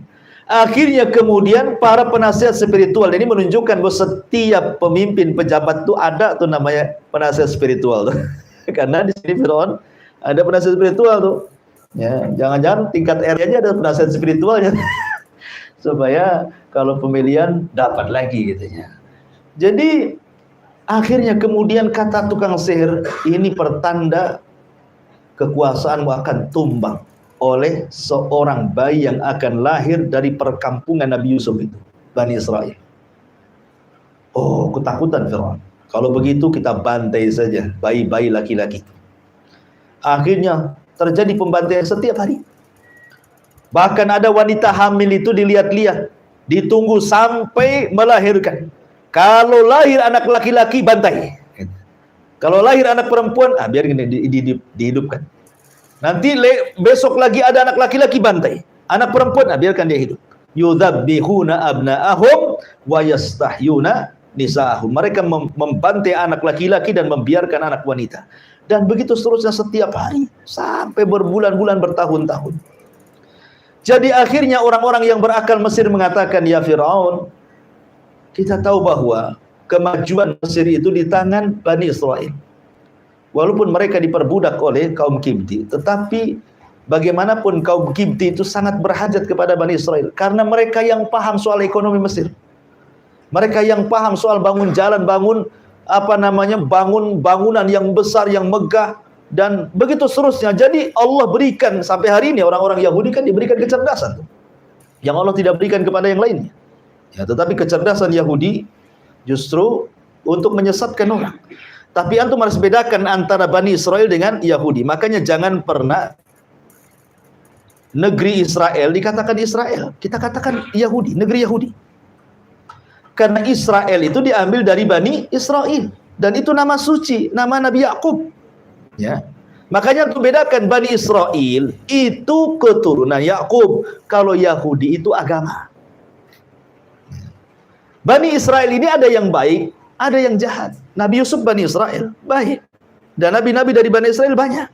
Akhirnya kemudian para penasihat spiritual ini menunjukkan bahwa setiap pemimpin pejabat itu ada tuh namanya penasihat spiritual tuh. Karena di sini Firaun ada penasihat spiritual tuh. Ya, jangan-jangan tingkat RT aja ada penasihat spiritualnya. Supaya kalau pemilihan dapat lagi gitu ya. Jadi akhirnya kemudian kata tukang sihir ini pertanda kekuasaanmu akan tumbang oleh seorang bayi yang akan lahir dari perkampungan Nabi Yusuf itu, Bani Israel. Oh, ketakutan Firaun. Kalau begitu kita bantai saja bayi-bayi laki-laki. Akhirnya terjadi pembantaian setiap hari. Bahkan ada wanita hamil itu dilihat-lihat, ditunggu sampai melahirkan. Kalau lahir anak laki-laki bantai. Kalau lahir anak perempuan, biar gini dihidupkan. Nanti besok lagi ada anak laki-laki bantai. Anak perempuan, biarkan dia hidup. Yudzabbihuna abna'ahum wa yastahyuna nisa'ahum. Mereka membantai anak laki-laki dan membiarkan anak wanita. Dan begitu seterusnya setiap hari sampai berbulan-bulan, bertahun-tahun. Jadi akhirnya orang-orang yang berakal Mesir mengatakan, ya Firaun, kita tahu bahwa kemajuan Mesir itu di tangan Bani Israel. Walaupun mereka diperbudak oleh kaum Kibti, tetapi bagaimanapun kaum Kibti itu sangat berhajat kepada Bani Israel, karena mereka yang paham soal ekonomi Mesir. Mereka yang paham soal bangun jalan, bangun bangunan yang besar, yang megah, dan begitu seterusnya. Jadi Allah berikan sampai hari ini orang-orang Yahudi kan diberikan kecerdasan tuh, yang Allah tidak berikan kepada yang lainnya. Ya, tetapi kecerdasan Yahudi justru untuk menyesatkan orang. Tapi antum harus bedakan antara Bani Israel dengan Yahudi. Makanya jangan pernah negeri Israel dikatakan Israel. Kita katakan Yahudi, negeri Yahudi. Karena Israel itu diambil dari Bani Israel. Dan itu nama suci, nama Nabi Yakub. Ya. Makanya antum bedakan Bani Israel itu keturunan Yakub. Kalau Yahudi itu agama. Bani Israel ini ada yang baik, ada yang jahat. Nabi Yusuf Bani Israel baik, dan nabi-nabi dari Bani Israel banyak.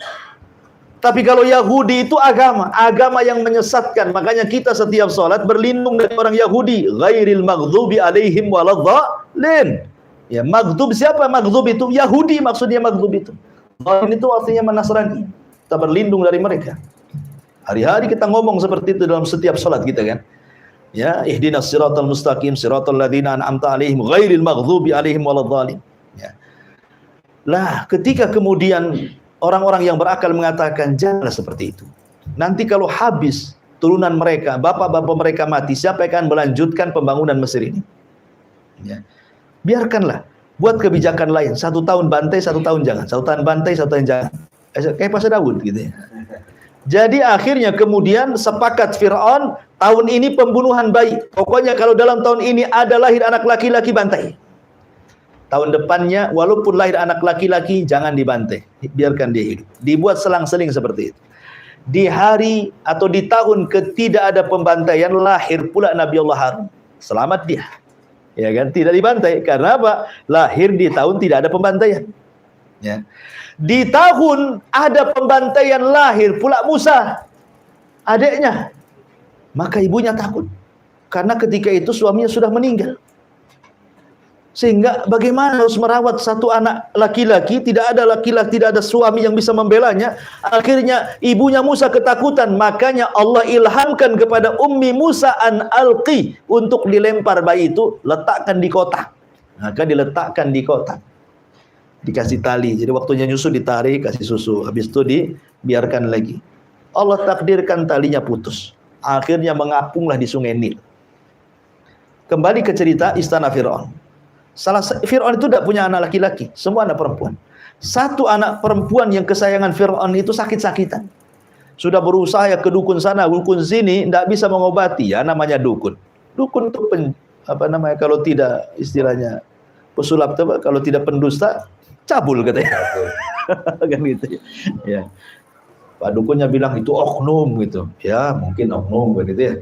Tapi kalau Yahudi itu agama yang menyesatkan. Makanya kita setiap sholat berlindung dari orang Yahudi. Ghairil maghdubi alaihim waladhdallin. Ya, maghdub siapa? Maghdub itu Yahudi, maksudnya maghdub itu. Dhalin itu artinya Nasrani. Kita berlindung dari mereka. Hari-hari kita ngomong seperti itu dalam setiap sholat kita kan. Ya, ihdinas siratal mustaqim siratal ladzina an'amta alaihim ghairil maghdubi alaihim waladhdallin. Ya. Lah, ketika kemudian orang-orang yang berakal mengatakan janganlah seperti itu. Nanti kalau habis turunan mereka, bapak-bapak mereka mati, siapa yang akan melanjutkan pembangunan Mesir ini? Ya. Biarkanlah, buat kebijakan lain. 1 tahun bantai, 1 tahun jangan. 1 tahun bantai, 1 tahun jangan. Kayak Pasar Daud gitu ya. Jadi akhirnya kemudian sepakat Fir'aun, tahun ini pembunuhan bayi. Pokoknya kalau dalam tahun ini ada lahir anak laki-laki, bantai. Tahun depannya walaupun lahir anak laki-laki jangan dibantai, biarkan dia hidup. Dibuat selang-seling seperti itu. Di hari atau di tahun ketidak ada pembantaian, lahir pula Nabi Allah Harun. Selamat dia. Ya kan, tidak dibantai. Karena apa? Lahir di tahun tidak ada pembantaian. Ya. Di tahun ada pembantaian, lahir pula Musa, adiknya. Maka ibunya takut. Karena ketika itu suaminya sudah meninggal. Sehingga bagaimana harus merawat satu anak laki-laki, tidak ada laki-laki, tidak ada suami yang bisa membelanya. Akhirnya ibunya Musa ketakutan, makanya Allah ilhamkan kepada Ummi Musa an alqi, untuk dilempar bayi itu, letakkan di kotak. Maka diletakkan di kotak. Dikasih tali, jadi waktunya nyusu ditarik, kasih susu, habis itu dibiarkan lagi. Allah takdirkan talinya putus. Akhirnya mengapunglah di sungai Nil. Kembali ke cerita istana Fir'aun. Fir'aun itu tidak punya anak laki-laki, semua anak perempuan. Satu anak perempuan yang kesayangan Fir'aun itu sakit-sakitan. Sudah berusaha ya ke dukun sana, dukun sini, tidak bisa mengobati, ya namanya dukun. Dukun itu kalau tidak istilahnya pesulap, kalau tidak pendusta, cabul katanya. Kan gitu ya. Pak dukunnya bilang itu oknum gitu. Ya, mungkin oknum begitu ya.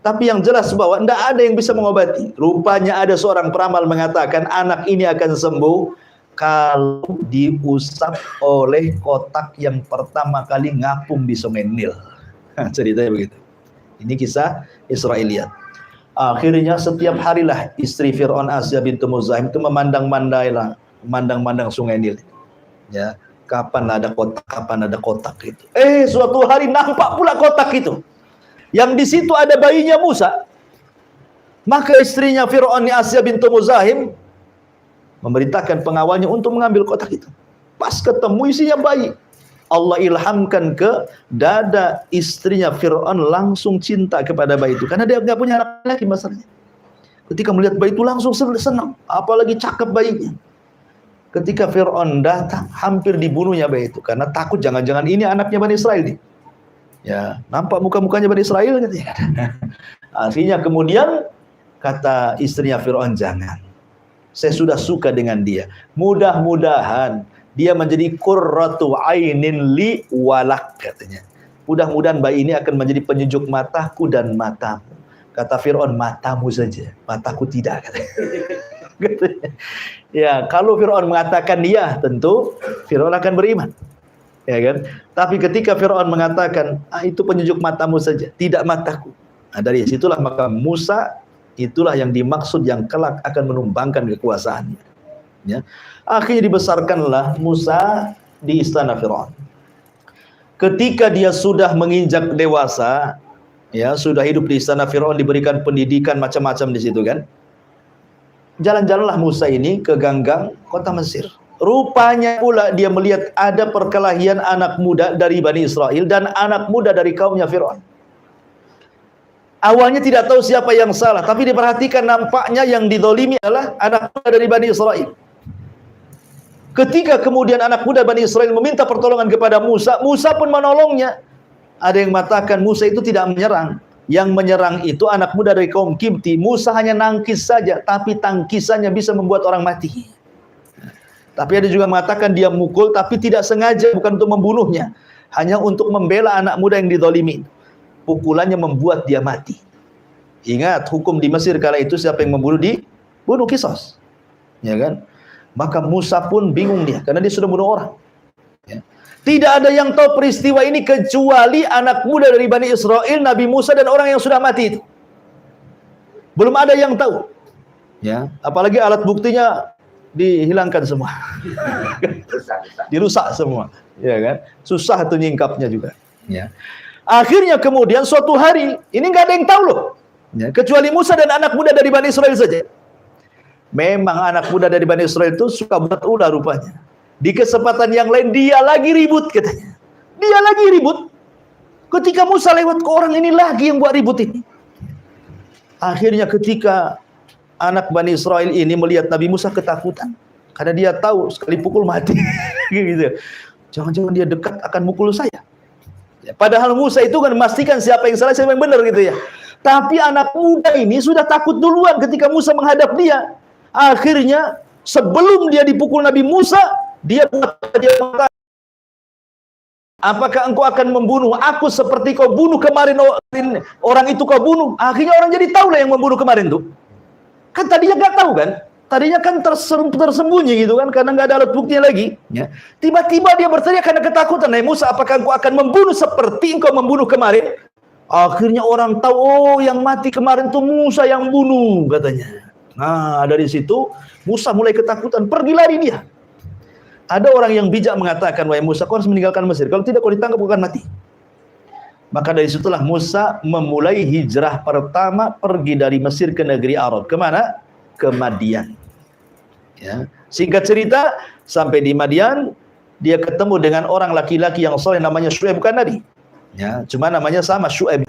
Tapi yang jelas bahwa tidak ada yang bisa mengobati. Rupanya ada seorang peramal mengatakan anak ini akan sembuh kalau diusap oleh kotak yang pertama kali ngapung di sungai Nil. Ceritanya begitu. Ini kisah Israiliyat. Akhirnya setiap harilah istri Fir'aun Asya bintu Muzahim itu memandang-mandang sungai Nil. Ya, kapan ada kotak itu. Suatu hari nampak pula kotak itu. Yang di situ ada bayinya Musa. Maka istrinya Fir'aun Asya bintu Muzahim memerintahkan pengawalnya untuk mengambil kotak itu. Pas ketemu isinya bayi. Allah ilhamkan ke dada istrinya Fir'aun langsung cinta kepada bayi itu. Karena dia nggak punya anak lagi masalahnya. Ketika melihat bayi itu langsung senang. Apalagi cakep bayinya. Ketika Fir'aun datang, hampir dibunuhnya bayi itu. Karena takut jangan-jangan ini anaknya Bani Israel nih. Ya, nampak muka-mukanya Bani Israel katanya. Akhirnya kemudian kata istrinya Fir'aun, jangan. Saya sudah suka dengan dia. Mudah-mudahan dia menjadi qurratu ainin li walak katanya. Mudah-mudahan bayi ini akan menjadi penyejuk mataku dan matamu. Kata Fir'aun, matamu saja, mataku tidak katanya. Ya, kalau Fir'aun mengatakan dia, tentu Fir'aun akan beriman. Ya kan? Tapi ketika Fir'aun mengatakan, itu penyejuk matamu saja, tidak mataku. Nah, dari situlah maka Musa itulah yang dimaksud yang kelak akan menumbangkan kekuasaannya. Ya. Akhirnya dibesarkanlah Musa di istana Fir'aun. Ketika dia sudah menginjak dewasa, ya, sudah hidup di istana Fir'aun, diberikan pendidikan macam-macam di situ kan. Jalan-jalanlah Musa ini ke ganggang kota Mesir. Rupanya pula dia melihat ada perkelahian anak muda dari Bani Israel dan anak muda dari kaumnya Fir'aun. Awalnya tidak tahu siapa yang salah, tapi diperhatikan nampaknya yang dizalimi adalah anak muda dari Bani Israel. Ketika kemudian anak muda Bani Israel meminta pertolongan kepada Musa, Musa pun menolongnya. Ada yang mengatakan Musa itu tidak menyerang. Yang menyerang itu anak muda dari kaum Kipti. Musa hanya nangkis saja, tapi tangkisannya bisa membuat orang mati. Tapi ada juga mengatakan dia mukul, tapi tidak sengaja, bukan untuk membunuhnya. Hanya untuk membela anak muda yang dizalimi. Pukulannya membuat dia mati. Ingat, hukum di Mesir kala itu siapa yang membunuh dibunuh kisos. Ya kan? Maka Musa pun bingung dia, karena dia sudah bunuh orang. Ya. Tidak ada yang tahu peristiwa ini kecuali anak muda dari Bani Israel, Nabi Musa dan orang yang sudah mati itu. Belum ada yang tahu. Ya, apalagi alat buktinya dihilangkan semua. Dirusak semua, ya kan? Susah tuh nyingkapnya juga. Ya. Akhirnya kemudian suatu hari, ini nggak ada yang tahu loh. Ya, kecuali Musa dan anak muda dari Bani Israel saja. Memang anak muda dari Bani Israel itu suka buat ulah rupanya. Di kesempatan yang lain dia lagi ribut katanya. Dia lagi ribut. Ketika Musa lewat ke orang ini lagi yang buat ribut ini. Akhirnya ketika anak Bani Israel ini melihat Nabi Musa ketakutan. Karena dia tahu sekali pukul mati. Gitu. Jangan-jangan dia dekat akan mukul saya. Ya, padahal Musa itu kan memastikan siapa yang salah, siapa yang benar gitu ya. Tapi anak muda ini sudah takut duluan ketika Musa menghadap dia. Akhirnya sebelum dia dipukul Nabi Musa, dia berkata, apakah engkau akan membunuh aku seperti kau bunuh kemarin orang itu kau bunuh? Akhirnya orang jadi tahu lah yang membunuh kemarin tuh. Kan tadinya nggak tahu kan? Tadinya kan tersembunyi gitu kan, karena nggak ada alat buktinya lagi. Ya. Tiba-tiba dia berteriak karena ketakutan. Musa, apakah engkau akan membunuh seperti engkau membunuh kemarin? Akhirnya orang tahu, oh yang mati kemarin tuh Musa yang bunuh katanya. Nah, dari situ Musa mulai ketakutan, pergi lari dia. Ada orang yang bijak mengatakan, wahai Musa, kau harus meninggalkan Mesir. Kalau tidak kau ditangkap, kau akan mati. Maka dari situlah Musa memulai hijrah pertama, pergi dari Mesir ke negeri Arab. Kemana? Ke Madian. Ya. Singkat cerita, sampai di Madian, dia ketemu dengan orang laki-laki yang soleh namanya Syuaib, bukan Nabi. Ya, cuma namanya sama, Syuaib.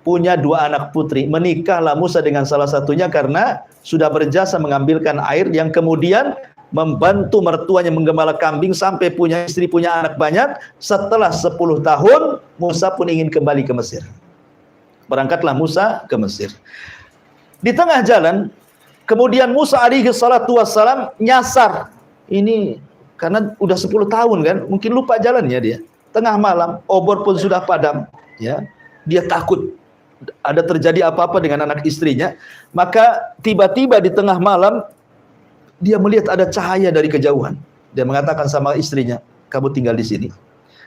Punya 2 anak putri. Menikahlah Musa dengan salah satunya karena sudah berjasa mengambilkan air, yang kemudian membantu mertuanya menggembala kambing sampai punya istri, punya anak banyak. Setelah 10 tahun, Musa pun ingin kembali ke Mesir. Berangkatlah Musa ke Mesir. Di tengah jalan, kemudian Musa alaihi salatu wassalam nyasar. Ini karena udah 10 tahun kan, mungkin lupa jalannya dia. Tengah malam, obor pun sudah padam. Ya, dia takut ada terjadi apa-apa dengan anak istrinya. Maka tiba-tiba di tengah malam dia melihat ada cahaya dari kejauhan. Dia mengatakan sama istrinya, kamu tinggal di sini,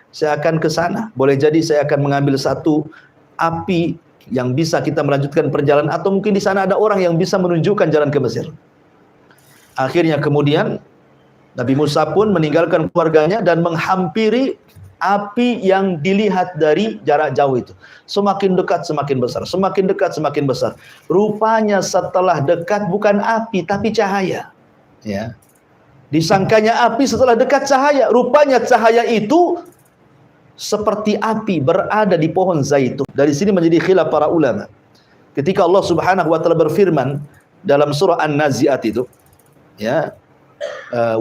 saya akan ke sana. Boleh jadi saya akan mengambil satu api yang bisa kita melanjutkan perjalanan, atau mungkin di sana ada orang yang bisa menunjukkan jalan ke Mesir. Akhirnya kemudian Nabi Musa pun meninggalkan keluarganya dan menghampiri api yang dilihat dari jarak jauh itu. Semakin dekat semakin besar, semakin dekat semakin besar. Rupanya setelah dekat bukan api tapi cahaya. Ya. Disangkanya api, setelah dekat cahaya. Rupanya cahaya itu seperti api berada di pohon zaitun. Dari sini menjadi khilaf para ulama. Ketika Allah Subhanahu wa taala berfirman dalam surah An-Nazi'at itu, ya,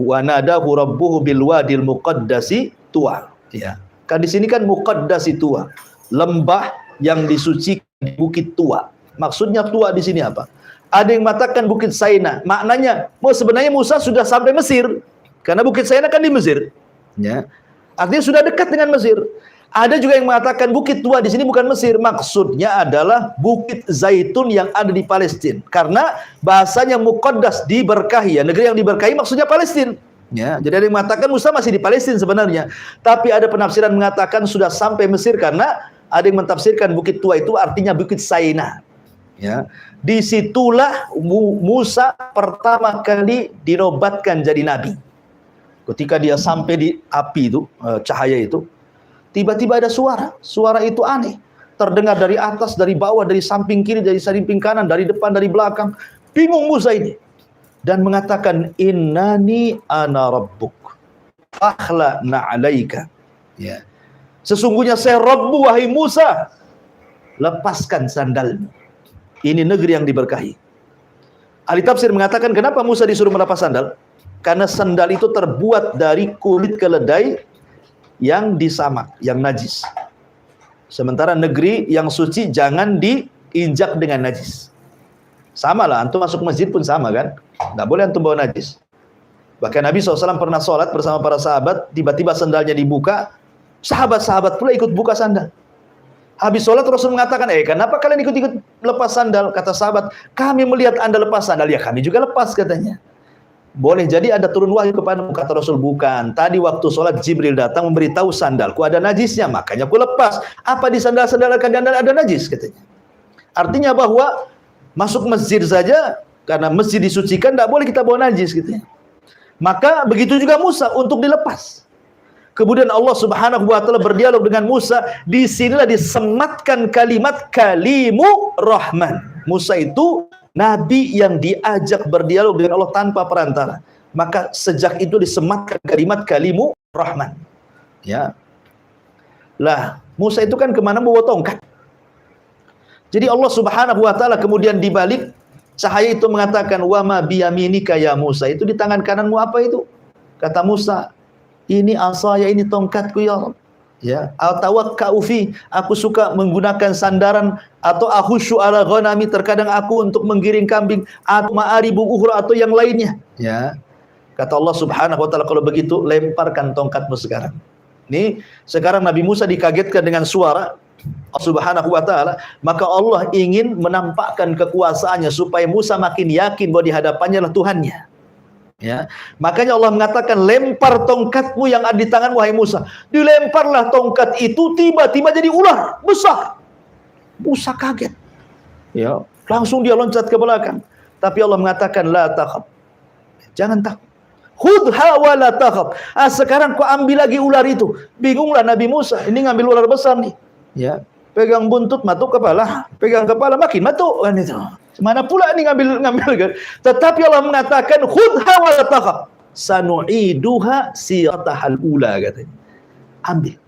wa nadahu rabbuhu bil wadil muqaddasi tuwa. Ya. Kan di sini kan muqaddasi tuwa, lembah yang disucikan di bukit Tua. Maksudnya Tua di sini apa? Ada yang mengatakan Bukit Saina. Maknanya, sebenarnya Musa sudah sampai Mesir. Karena Bukit Saina kan di Mesir. Ya. Artinya sudah dekat dengan Mesir. Ada juga yang mengatakan Bukit Tua di sini bukan Mesir. Maksudnya adalah Bukit Zaitun yang ada di Palestina. Karena bahasanya muqaddas, diberkahi. Ya. Negeri yang diberkahi maksudnya Palestina. Ya, jadi ada yang mengatakan Musa masih di Palestina sebenarnya. Tapi ada penafsiran mengatakan sudah sampai Mesir, karena ada yang mentafsirkan Bukit Tua itu artinya Bukit Saina. Ya, disitulah Musa pertama kali dinobatkan jadi nabi. Ketika dia sampai di api itu, cahaya itu, tiba-tiba ada suara. Suara itu aneh. Terdengar dari atas, dari bawah, dari samping kiri, dari samping kanan, dari depan, dari belakang. Bingung Musa ini. Dan mengatakan, innani ana rabbuk akhla na'alaika. Ya. Sesungguhnya saya Rabbu, wahai Musa. Lepaskan sandalmu. Ini negeri yang diberkahi. Ahli tafsir mengatakan, kenapa Musa disuruh melepas sandal? Karena sandal itu terbuat dari kulit keledai yang disamak, yang najis. Sementara negeri yang suci jangan diinjak dengan najis. Sama lah, antum masuk masjid pun sama kan? Nggak boleh antum bawa najis. Bahkan Nabi SAW pernah sholat bersama para sahabat, tiba-tiba sandalnya dibuka, sahabat-sahabat pula ikut buka sandal. Habis sholat Rasul mengatakan, kenapa kalian ikut-ikut lepas sandal? Kata sahabat, kami melihat anda lepas sandal. Ya kami juga lepas katanya. Boleh jadi ada turun wahyu kepadamu, kata Rasul. Bukan, tadi waktu sholat Jibril datang memberitahu sandalku ada najisnya, makanya aku lepas. Apa di sandal-sandal ada najis katanya. Artinya bahwa masuk masjid saja, karena masjid disucikan, tidak boleh kita bawa najis gitu ya. Maka begitu juga Musa untuk dilepas. Kemudian Allah Subhanahu wa taala berdialog dengan Musa. Disinilah disematkan kalimat kalimu rahman. Musa itu nabi yang diajak berdialog dengan Allah tanpa perantara. Maka sejak itu disematkan kalimat kalimu rahman. Ya. Lah, Musa itu kan kemana bawa tongkat. Jadi Allah Subhanahu wa taala kemudian dibalik cahaya itu mengatakan, wa ma biyaminika ya Musa, itu di tangan kananmu apa itu? Kata Musa, ini asaya, ini tongkatku ya Rabb. Ya, atawakkau fi, aku suka menggunakan sandaran, atau ahusyu ala ghanami, terkadang aku untuk menggiring kambing, atau ma'aribu ukhra, atau yang lainnya. Ya. Kata Allah Subhanahu wa taala, kalau begitu lemparkan tongkatmu sekarang. Nih, sekarang Nabi Musa dikagetkan dengan suara Allah Subhanahu wa taala, maka Allah ingin menampakkan kekuasaannya supaya Musa makin yakin bahwa di hadapannya adalah Tuhannya. Ya, makanya Allah mengatakan, lempar tongkatmu yang ada di tangan wahai Musa. Dilemparlah tongkat itu, tiba-tiba jadi ular besar. Musa kaget. Ya, langsung dia loncat ke belakang. Tapi Allah mengatakan, la takhaf. Jangan takut. Khudha wa la takhaf. Sekarang kau ambil lagi ular itu. Bingunglah Nabi Musa. Ini ngambil ular besar nih. Ya, pegang buntut, matuk kepala. Pegang kepala, makin matuk kan itu. Mana pula ini ngambil kan? Tetapi Allah mengatakan, khudha wa la takhaf, sanu'iduha siratahal ula, katanya. Ambil.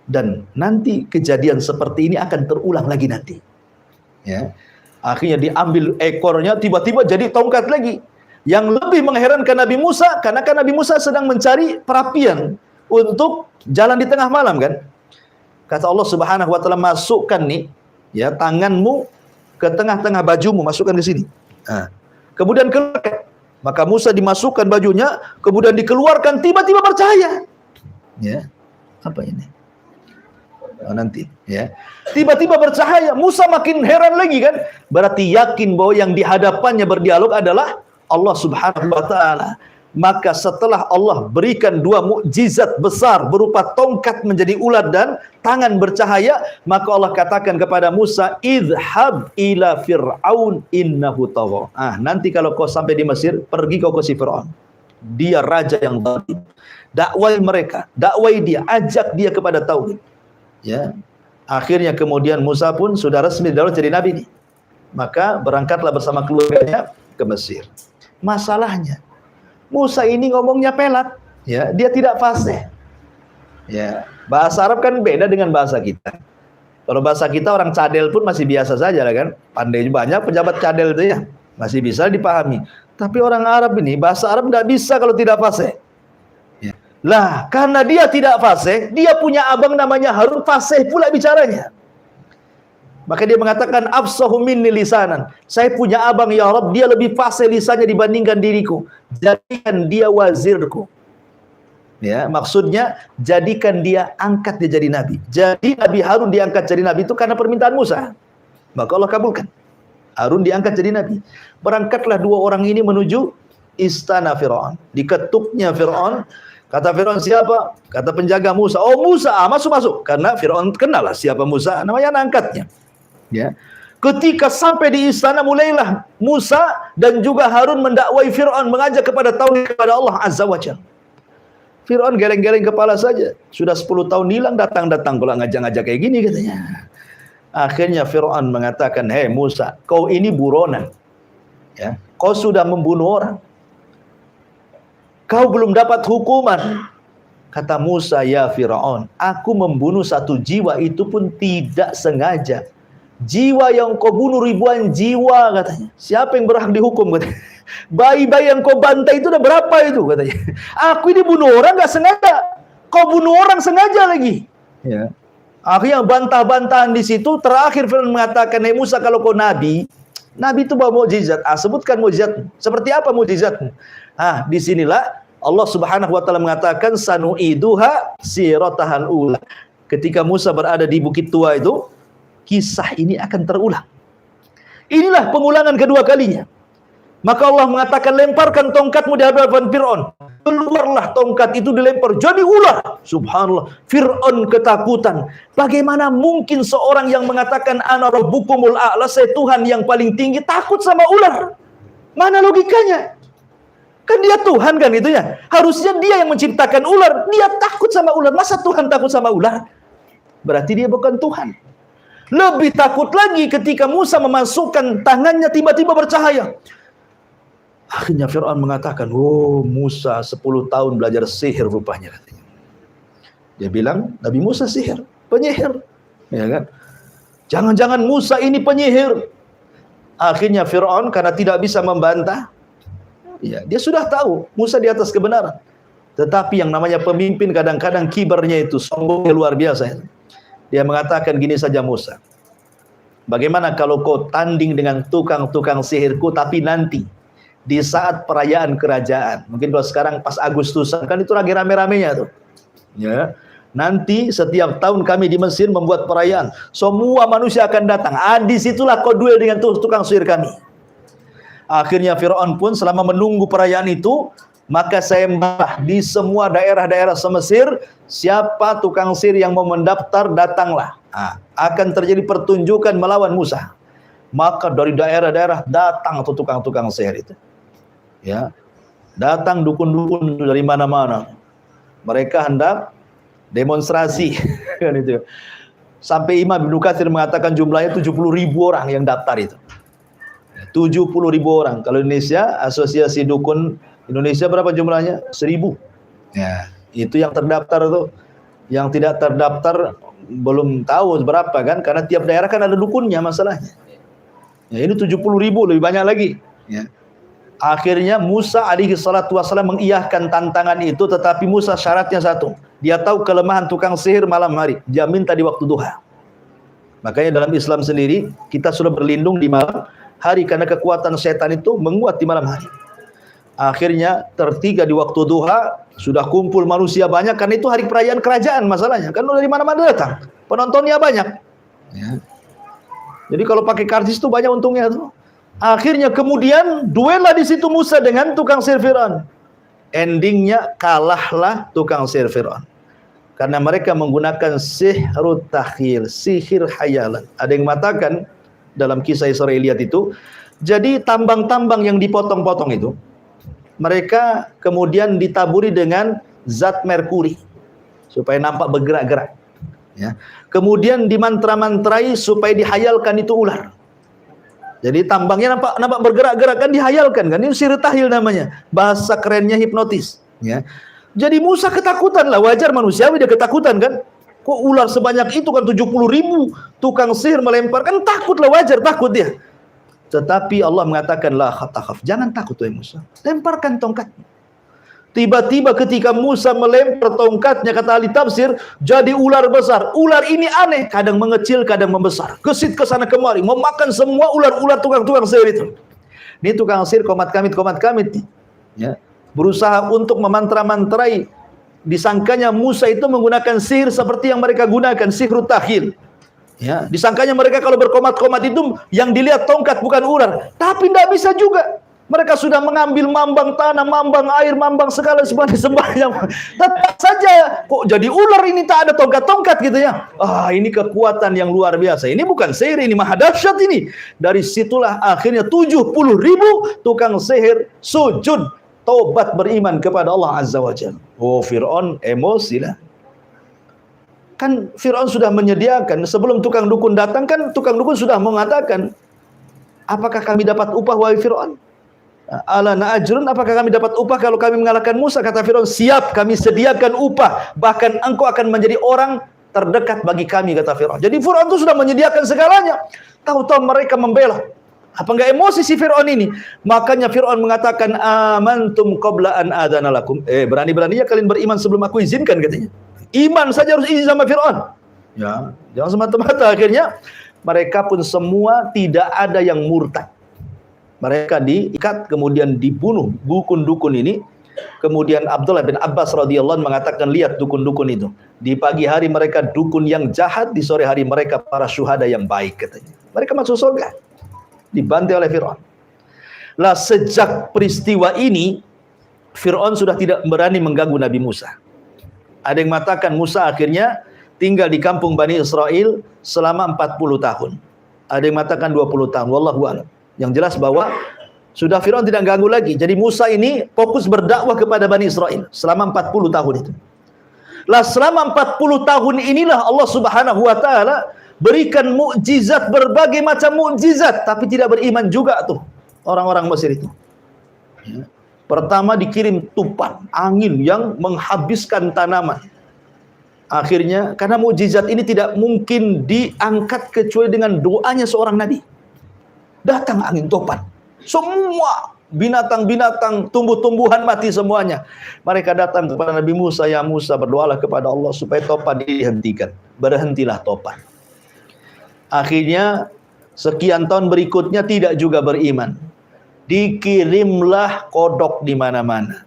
Dan nanti kejadian seperti ini akan terulang lagi nanti. Ya. Akhirnya diambil ekornya, tiba-tiba jadi tongkat lagi. Yang lebih mengherankan Nabi Musa, karena kan Nabi Musa sedang mencari perapian untuk jalan di tengah malam kan. Kata Allah Subhanahu wa taala, masukkan nih ya tanganmu ke tengah-tengah bajumu, masukkan ke sini. Nah, kemudian keluarkan. Maka Musa dimasukkan bajunya, kemudian dikeluarkan, tiba-tiba bercahaya. Ya, apa ini? Nanti, ya. Tiba-tiba bercahaya. Musa makin heran lagi kan? Berarti yakin bahwa yang di hadapannya berdialog adalah Allah Subhanahu wa taala. Maka setelah Allah berikan dua mukjizat besar berupa tongkat menjadi ular dan tangan bercahaya, maka Allah katakan kepada Musa, "Idhhab ila Fir'aun innahu tagha." Nanti kalau kau sampai di Mesir, pergi kau ke si Fir'aun. Dia raja yang zalim. Dakwai mereka, dakwai dia, ajak dia kepada tauhid. Ya. Akhirnya kemudian Musa pun sudah resmi jadi nabi nih. Maka berangkatlah bersama keluarganya ke Mesir. Masalahnya Musa ini ngomongnya pelat, ya, dia tidak fasih. Ya, bahasa Arab kan beda dengan bahasa kita. Kalau bahasa kita orang cadel pun masih biasa saja lah kan. Pandai banyak pejabat cadel itu ya, masih bisa dipahami. Tapi orang Arab ini bahasa Arab tidak bisa kalau tidak fasih. Ya. Lah, karena dia tidak fasih, dia punya abang namanya Harun, fasih pula bicaranya. Maka dia mengatakan, afsahu minni lisanan. Saya punya abang ya Rabb, dia lebih fasih lisannya dibandingkan diriku. Jadikan dia wazirku. Ya, maksudnya jadikan dia, angkat dia jadi nabi. Jadi Nabi Harun diangkat jadi nabi itu karena permintaan Musa. Maka Allah kabulkan. Harun diangkat jadi nabi. Berangkatlah dua orang ini menuju istana Fir'aun. Diketuknya Fir'aun. Kata Fir'aun, siapa? Kata penjaga Musa. Oh Musa, masuk-masuk. Karena Fir'aun kenal lah siapa Musa. Namanya anak angkatnya. Ya. Ketika sampai di istana, mulailah Musa dan juga Harun mendakwai Fir'aun, mengajak kepada tauhid kepada Allah Azza wa Jalla. Fir'aun geleng-geleng kepala saja. Sudah 10 tahun hilang, datang-datang kalau ngajak-ngajak kayak gini katanya. Akhirnya Fir'aun mengatakan, "Hei Musa, kau ini buronan. Ya, kau sudah membunuh orang. Kau belum dapat hukuman." Kata Musa, "Ya Fir'aun, aku membunuh satu jiwa itu pun tidak sengaja. Jiwa yang kau bunuh ribuan jiwa," katanya. Siapa yang berhak dihukum katanya? Bayi-bayi yang kau bantai itu udah berapa itu katanya. Aku ini bunuh orang gak sengaja. Kau bunuh orang sengaja lagi. Ya. Akhirnya bantah-bantahan di situ. Terakhir Fir'aun mengatakan, "Hei Musa, kalau kau nabi, nabi itu bawa mukjizat. Sebutkan mukjizat. Seperti apa mukjizatmu?" Disinilah Allah Subhanahu wa taala mengatakan, "Sanu'iduha siratahal ula." Ketika Musa berada di Bukit Tua itu, kisah ini akan terulang. Inilah pengulangan kedua kalinya. Maka Allah mengatakan, "Lemparkan tongkatmu di hadapan Fir'aun." Keluarlah tongkat itu, dilempar jadi ular. Subhanallah, Fir'aun ketakutan. Bagaimana mungkin seorang yang mengatakan ana rabbukumul a'la, saya Tuhan yang paling tinggi, takut sama ular? Mana logikanya? Kan dia Tuhan kan itu ya. Harusnya dia yang menciptakan ular. Dia takut sama ular. Masa Tuhan takut sama ular? Berarti dia bukan Tuhan. Lebih takut lagi ketika Musa memasukkan tangannya tiba-tiba bercahaya. Akhirnya Fir'aun mengatakan, "Oh Musa 10 tahun belajar sihir rupanya," katanya. Dia bilang, Nabi Musa sihir, penyihir. Ya kan? Jangan-jangan Musa ini penyihir. Akhirnya Fir'aun karena tidak bisa membantah, ya, dia sudah tahu Musa di atas kebenaran. Tetapi yang namanya pemimpin kadang-kadang kibarnya itu sombongnya luar biasa. Dia mengatakan gini saja, Musa, bagaimana kalau kau tanding dengan tukang-tukang sihirku, tapi nanti di saat perayaan kerajaan, mungkin kalau sekarang pas Agustusan kan itu lagi rame-ramenya tuh, ya. Nanti setiap tahun kami di Mesir membuat perayaan, semua manusia akan datang. Disitulah kau duel dengan tukang sihir kami. Akhirnya Fir'aun pun selama menunggu perayaan itu, maka saya membah di semua daerah-daerah se-Mesir, siapa tukang sihir yang mau mendaftar, datanglah. Akan terjadi pertunjukan melawan Musa. Maka dari daerah-daerah datang tuh tukang-tukang sihir itu. Ya, datang dukun-dukun dari mana-mana. Mereka hendak demonstrasi kan itu. Sampai Imam Ibnu Katsir mengatakan jumlahnya 70.000 orang yang daftar itu. 70.000 orang. Kalau Indonesia, Asosiasi Dukun Indonesia berapa jumlahnya? 1.000. Ya, itu yang terdaftar tuh. Yang tidak terdaftar belum tahu berapa kan, karena tiap daerah kan ada dukunnya masalahnya. Ya, ini 70.000, lebih banyak lagi. Ya. Akhirnya Musa alaihi salatu wassalam mengiyahkan tantangan itu, tetapi Musa syaratnya satu. Dia tahu kelemahan tukang sihir malam hari. Dia minta di waktu duha. Makanya dalam Islam sendiri, kita sudah berlindung di malam hari, karena kekuatan setan itu menguat di malam hari. Akhirnya tertiga di waktu duha, sudah kumpul manusia banyak, karena itu hari perayaan kerajaan masalahnya. Kan dari mana-mana datang. Penontonnya banyak. Ya. Jadi kalau pakai karcis itu banyak untungnya tuh. Akhirnya kemudian duellah di situ Musa dengan tukang sihir Fir'aun. Endingnya kalahlah tukang sihir Fir'aun. Karena mereka menggunakan sihrut takhil, sihir hayalan. Ada yang mengatakan dalam kisah Israiliyat itu, jadi tambang-tambang yang dipotong-potong itu, mereka kemudian ditaburi dengan zat merkuri supaya nampak bergerak-gerak. Ya. Kemudian dimantra-mantrai supaya dihayalkan itu ular. Jadi tambangnya nampak bergerak-gerak kan, dihayalkan kan. Ini sihir tahlil namanya. Bahasa kerennya hipnotis, ya. Jadi Musa ketakutan lah, wajar manusiawi dia ketakutan kan. Kok ular sebanyak itu kan, 70.000 tukang sihir melempar, kan takut lah, wajar takut dia. Tetapi Allah mengatakan la khattakhaf, jangan takut wahai Musa. Lemparkan tongkat. Tiba-tiba ketika Musa melempar tongkatnya, kata ahli tafsir, jadi ular besar. Ular ini aneh, kadang mengecil, kadang membesar. Gesit ke sana kemari, memakan semua ular-ular tukang-tukang sihir itu. Ini tukang sihir komat kamit nih. Ya. Berusaha untuk memantra-mantrai. Disangkanya Musa itu menggunakan sihir seperti yang mereka gunakan, sihir takhil. Ya, disangkanya mereka kalau berkomat-komat itu yang dilihat tongkat bukan ular. Tapi tidak bisa juga. Mereka sudah mengambil mambang tanah, mambang air, mambang segala sembahyang. Tetap saja kok jadi ular ini, tak ada tongkat-tongkat gitu ya. Ini kekuatan yang luar biasa. Ini bukan sihir, ini maha dahsyat ini. Dari situlah akhirnya 70.000 tukang sihir sujud, taubat, beriman kepada Allah Azza wa Jalla. Fir'aun emosi lah. Kan Fir'aun sudah menyediakan, sebelum tukang dukun datang kan tukang dukun sudah mengatakan, apakah kami dapat upah wahai Fir'aun? Ala na'ajrun, apakah kami dapat upah kalau kami mengalahkan Musa? Kata Fir'aun, siap, kami sediakan upah, bahkan engkau akan menjadi orang terdekat bagi kami, kata Fir'aun. Jadi Fir'aun itu sudah menyediakan segalanya. Tahu-tahu mereka membela. Apa enggak emosi si Fir'aun ini? Makanya Fir'aun mengatakan, amantum qabla an adana lakum. Berani-beraninya kalian beriman sebelum aku izinkan, katanya. Iman saja harus izin sama Fir'aun. Ya, jangan semata-mata. Akhirnya mereka pun semua tidak ada yang murtad. Mereka diikat kemudian dibunuh dukun-dukun ini. Kemudian Abdullah bin Abbas radhiyallahu anhu mengatakan, lihat dukun-dukun itu. Di pagi hari mereka dukun yang jahat, di sore hari mereka para syuhada yang baik, katanya. Mereka masuk surga. Dibantai oleh Fir'aun. Lah sejak peristiwa ini Fir'aun sudah tidak berani mengganggu Nabi Musa. Ada yang mengatakan Musa akhirnya tinggal di kampung Bani Israel selama 40 tahun. Ada yang mengatakan 20 tahun. Wallahu a'lam. Yang jelas bahwa sudah Fir'aun tidak ganggu lagi. Jadi Musa ini fokus berdakwah kepada Bani Israel selama 40 tahun itu. Lah selama 40 tahun inilah Allah Subhanahu wa taala berikan mukjizat, berbagai macam mukjizat, tapi tidak beriman juga tuh orang-orang Mesir itu. Ya. Pertama dikirim tufan, angin yang menghabiskan tanaman. Akhirnya karena mukjizat ini tidak mungkin diangkat kecuali dengan doanya seorang nabi. Datang angin topan, semua binatang-binatang, tumbuh-tumbuhan mati semuanya. Mereka datang kepada Nabi Musa, ya Musa, berdoalah kepada Allah supaya topan dihentikan. Berhentilah topan. Akhirnya sekian tahun berikutnya tidak juga beriman. Dikirimlah kodok di mana-mana.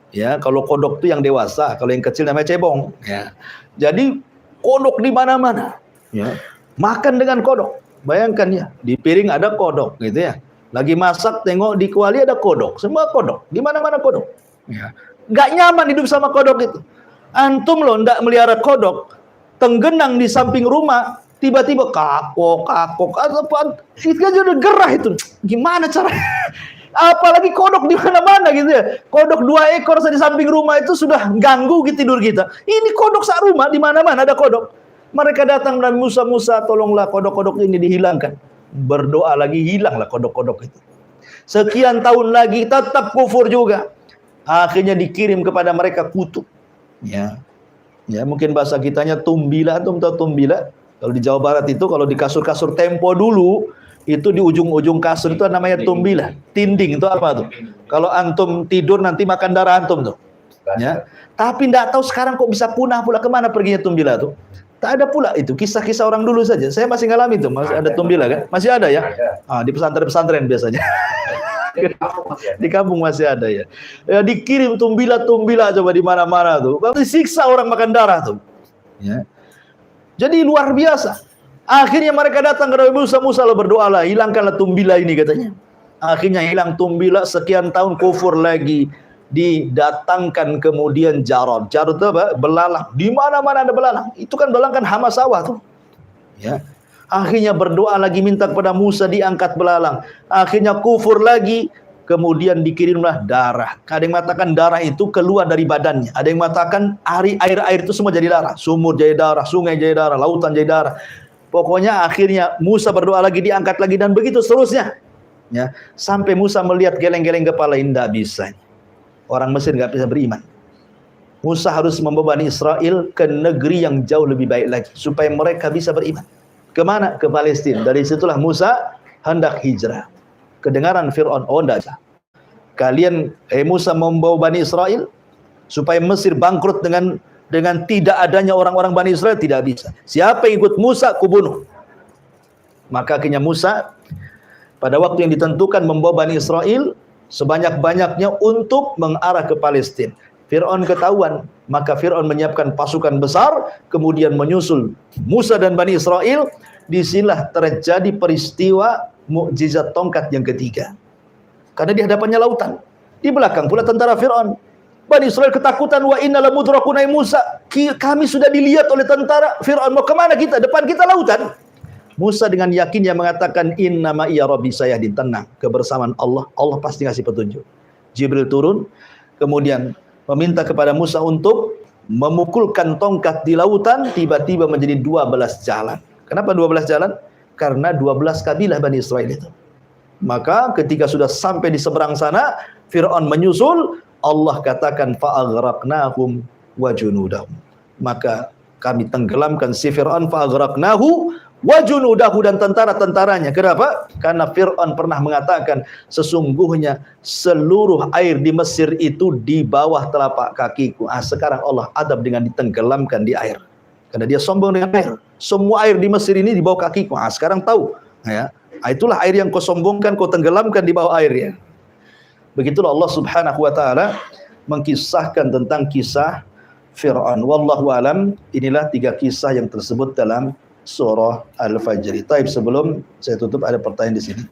Ya, kalau kodok itu yang dewasa, kalau yang kecil namanya cebong. Ya. Jadi kodok di mana-mana. Ya. Makan dengan kodok. Bayangkan ya, di piring ada kodok gitu ya. Lagi masak tengok di kuali ada kodok, semua kodok. Di mana-mana kodok. Ya. Gak nyaman hidup sama kodok itu. Antum loh ndak melihara kodok, tenggenang di samping rumah, tiba-tiba kakok, itu aja udah gerah itu. Gimana caranya? Apalagi kodok di mana-mana gitu ya. Kodok 2 ekor di samping rumah itu sudah ganggu gitu tidur kita. Ini kodok sak rumah, di mana-mana ada kodok. Mereka datang dan Musa, tolonglah kodok-kodok ini dihilangkan. Berdoa lagi, hilanglah kodok-kodok itu. Sekian tahun lagi tetap kufur juga. Akhirnya dikirim kepada mereka kutub. Ya, mungkin bahasa kitanya tumbila, antum tahu tumbila? Kalau di Jawa Barat itu, kalau di kasur-kasur Tempo dulu, itu di ujung-ujung kasur itu namanya tumbila. Tinding itu apa tuh? Kalau antum tidur nanti makan darah antum tuh. Ya. Tapi tidak tahu sekarang kok bisa punah pula, kemana perginya tumbila tuh? Tak ada pula itu, kisah-kisah orang dulu saja. Saya masih ngalami itu, masih ada tumbila kan? Masih ada ya? Di pesantren-pesantren biasanya. Di kampung masih ada ya. Dikirim tumbila coba di mana-mana tuh. Disiksa orang makan darah tuh. Ya. Jadi luar biasa. Akhirnya mereka datang ke Nabi Musa, berdoalah, hilangkanlah tumbila ini katanya. Akhirnya hilang tumbila, sekian tahun kufur lagi. didatangkan kemudian Jarad. Jarad itu apa? Belalang. Di mana-mana ada belalang. Itu kan belalang kan hama sawah tuh. Ya. Akhirnya berdoa lagi minta kepada Musa diangkat belalang. Akhirnya kufur lagi. Kemudian dikirimlah darah. Ada yang mengatakan darah itu keluar dari badannya. Ada yang mengatakan air itu semua jadi darah. Sumur jadi darah, sungai jadi darah, lautan jadi darah. Pokoknya akhirnya Musa berdoa lagi, diangkat lagi, dan begitu seterusnya. Ya, sampai Musa melihat geleng-geleng kepala, tidak bisa. Orang Mesir nggak bisa beriman. Musa harus membawa Bani Israel ke negeri yang jauh lebih baik lagi supaya mereka bisa beriman. Kemana? Ke Palestina. Dari situlah Musa hendak hijrah. Kedengaran Fir'aun, oh tidak. Kalian, Musa membawa Bani Israel supaya Mesir bangkrut dengan tidak adanya orang-orang Bani Israel, tidak bisa. Siapa yang ikut Musa, kubunuh. Maka akhirnya Musa pada waktu yang ditentukan membawa Bani Israel sebanyak-banyaknya untuk mengarah ke Palestina. Fir'aun ketahuan, maka Fir'aun menyiapkan pasukan besar, kemudian menyusul Musa dan Bani Israel. Disinilah terjadi peristiwa mukjizat tongkat yang ketiga. Karena di hadapannya lautan, di belakang pula tentara Fir'aun. Bani Israel ketakutan, wa inna lamudrakun, Musa, kami sudah dilihat oleh tentara Fir'aun, mau kemana kita? Depan kita lautan. Musa dengan yakinnya mengatakan, innama iya rabbi sayahdin, tenang, kebersamaan Allah, Allah pasti ngasih petunjuk. Jibril turun, kemudian meminta kepada Musa untuk memukulkan tongkat di lautan, tiba-tiba menjadi 12 jalan. Kenapa 12 jalan? Karena 12 kabilah Bani Israel itu. Maka ketika sudah sampai di seberang sana, Fir'aun menyusul, Allah katakan fa'aghraqnahum wa junudahum. Maka kami tenggelamkan si Fir'aun, fa'aghraqnahu wa junudahu, dan tentara-tentaranya. Kenapa? Karena Fir'aun pernah mengatakan, sesungguhnya seluruh air di Mesir itu di bawah telapak kakiku. Sekarang Allah adab dengan ditenggelamkan di air. Karena dia sombong dengan air. Semua air di Mesir ini di bawah kakiku. Sekarang tahu. Ya. Itulah air yang kau sombongkan, kau tenggelamkan di bawah airnya. Begitulah Allah Subhanahu wa taala mengkisahkan tentang kisah Fir'aun. Wallahu alam, inilah 3 kisah yang tersebut dalam surah Al-Fajr. Taib, sebelum saya tutup ada pertanyaan di sini.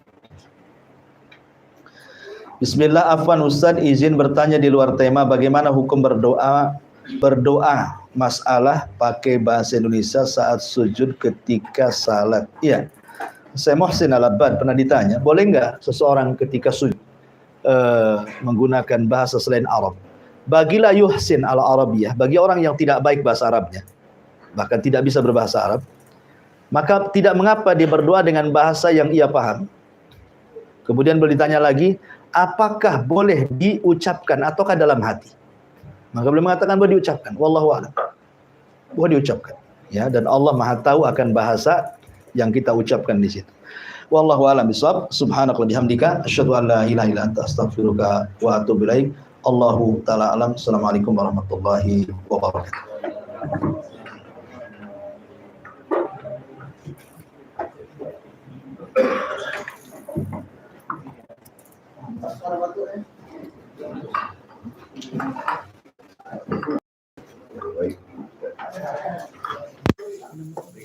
Bismillah, afwan Ustaz, izin bertanya di luar tema, bagaimana hukum berdoa masalah pakai bahasa Indonesia saat sujud ketika salat? Iya. Saya Muhsin Al-Abbad pernah ditanya, boleh enggak seseorang ketika sujud menggunakan bahasa selain Arab? Bagilah yuhsin al-arabiyah, bagi orang yang tidak baik bahasa Arabnya, bahkan tidak bisa berbahasa Arab, maka tidak mengapa dia berdoa dengan bahasa yang ia paham. Kemudian beliau ditanya lagi, apakah boleh diucapkan ataukah dalam hati? Maka beliau mengatakan boleh diucapkan. Wallahu a'lam. Boleh diucapkan. Ya, dan Allah Maha tahu akan bahasa yang kita ucapkan di situ. Wallahu a'lam bishawab. Subhanaka bihamdika asyhadu an la ilaha illa anta astaghfiruka wa atubu ilaik. Allahu taala alam. Assalamualaikum warahmatullahi wabarakatuh.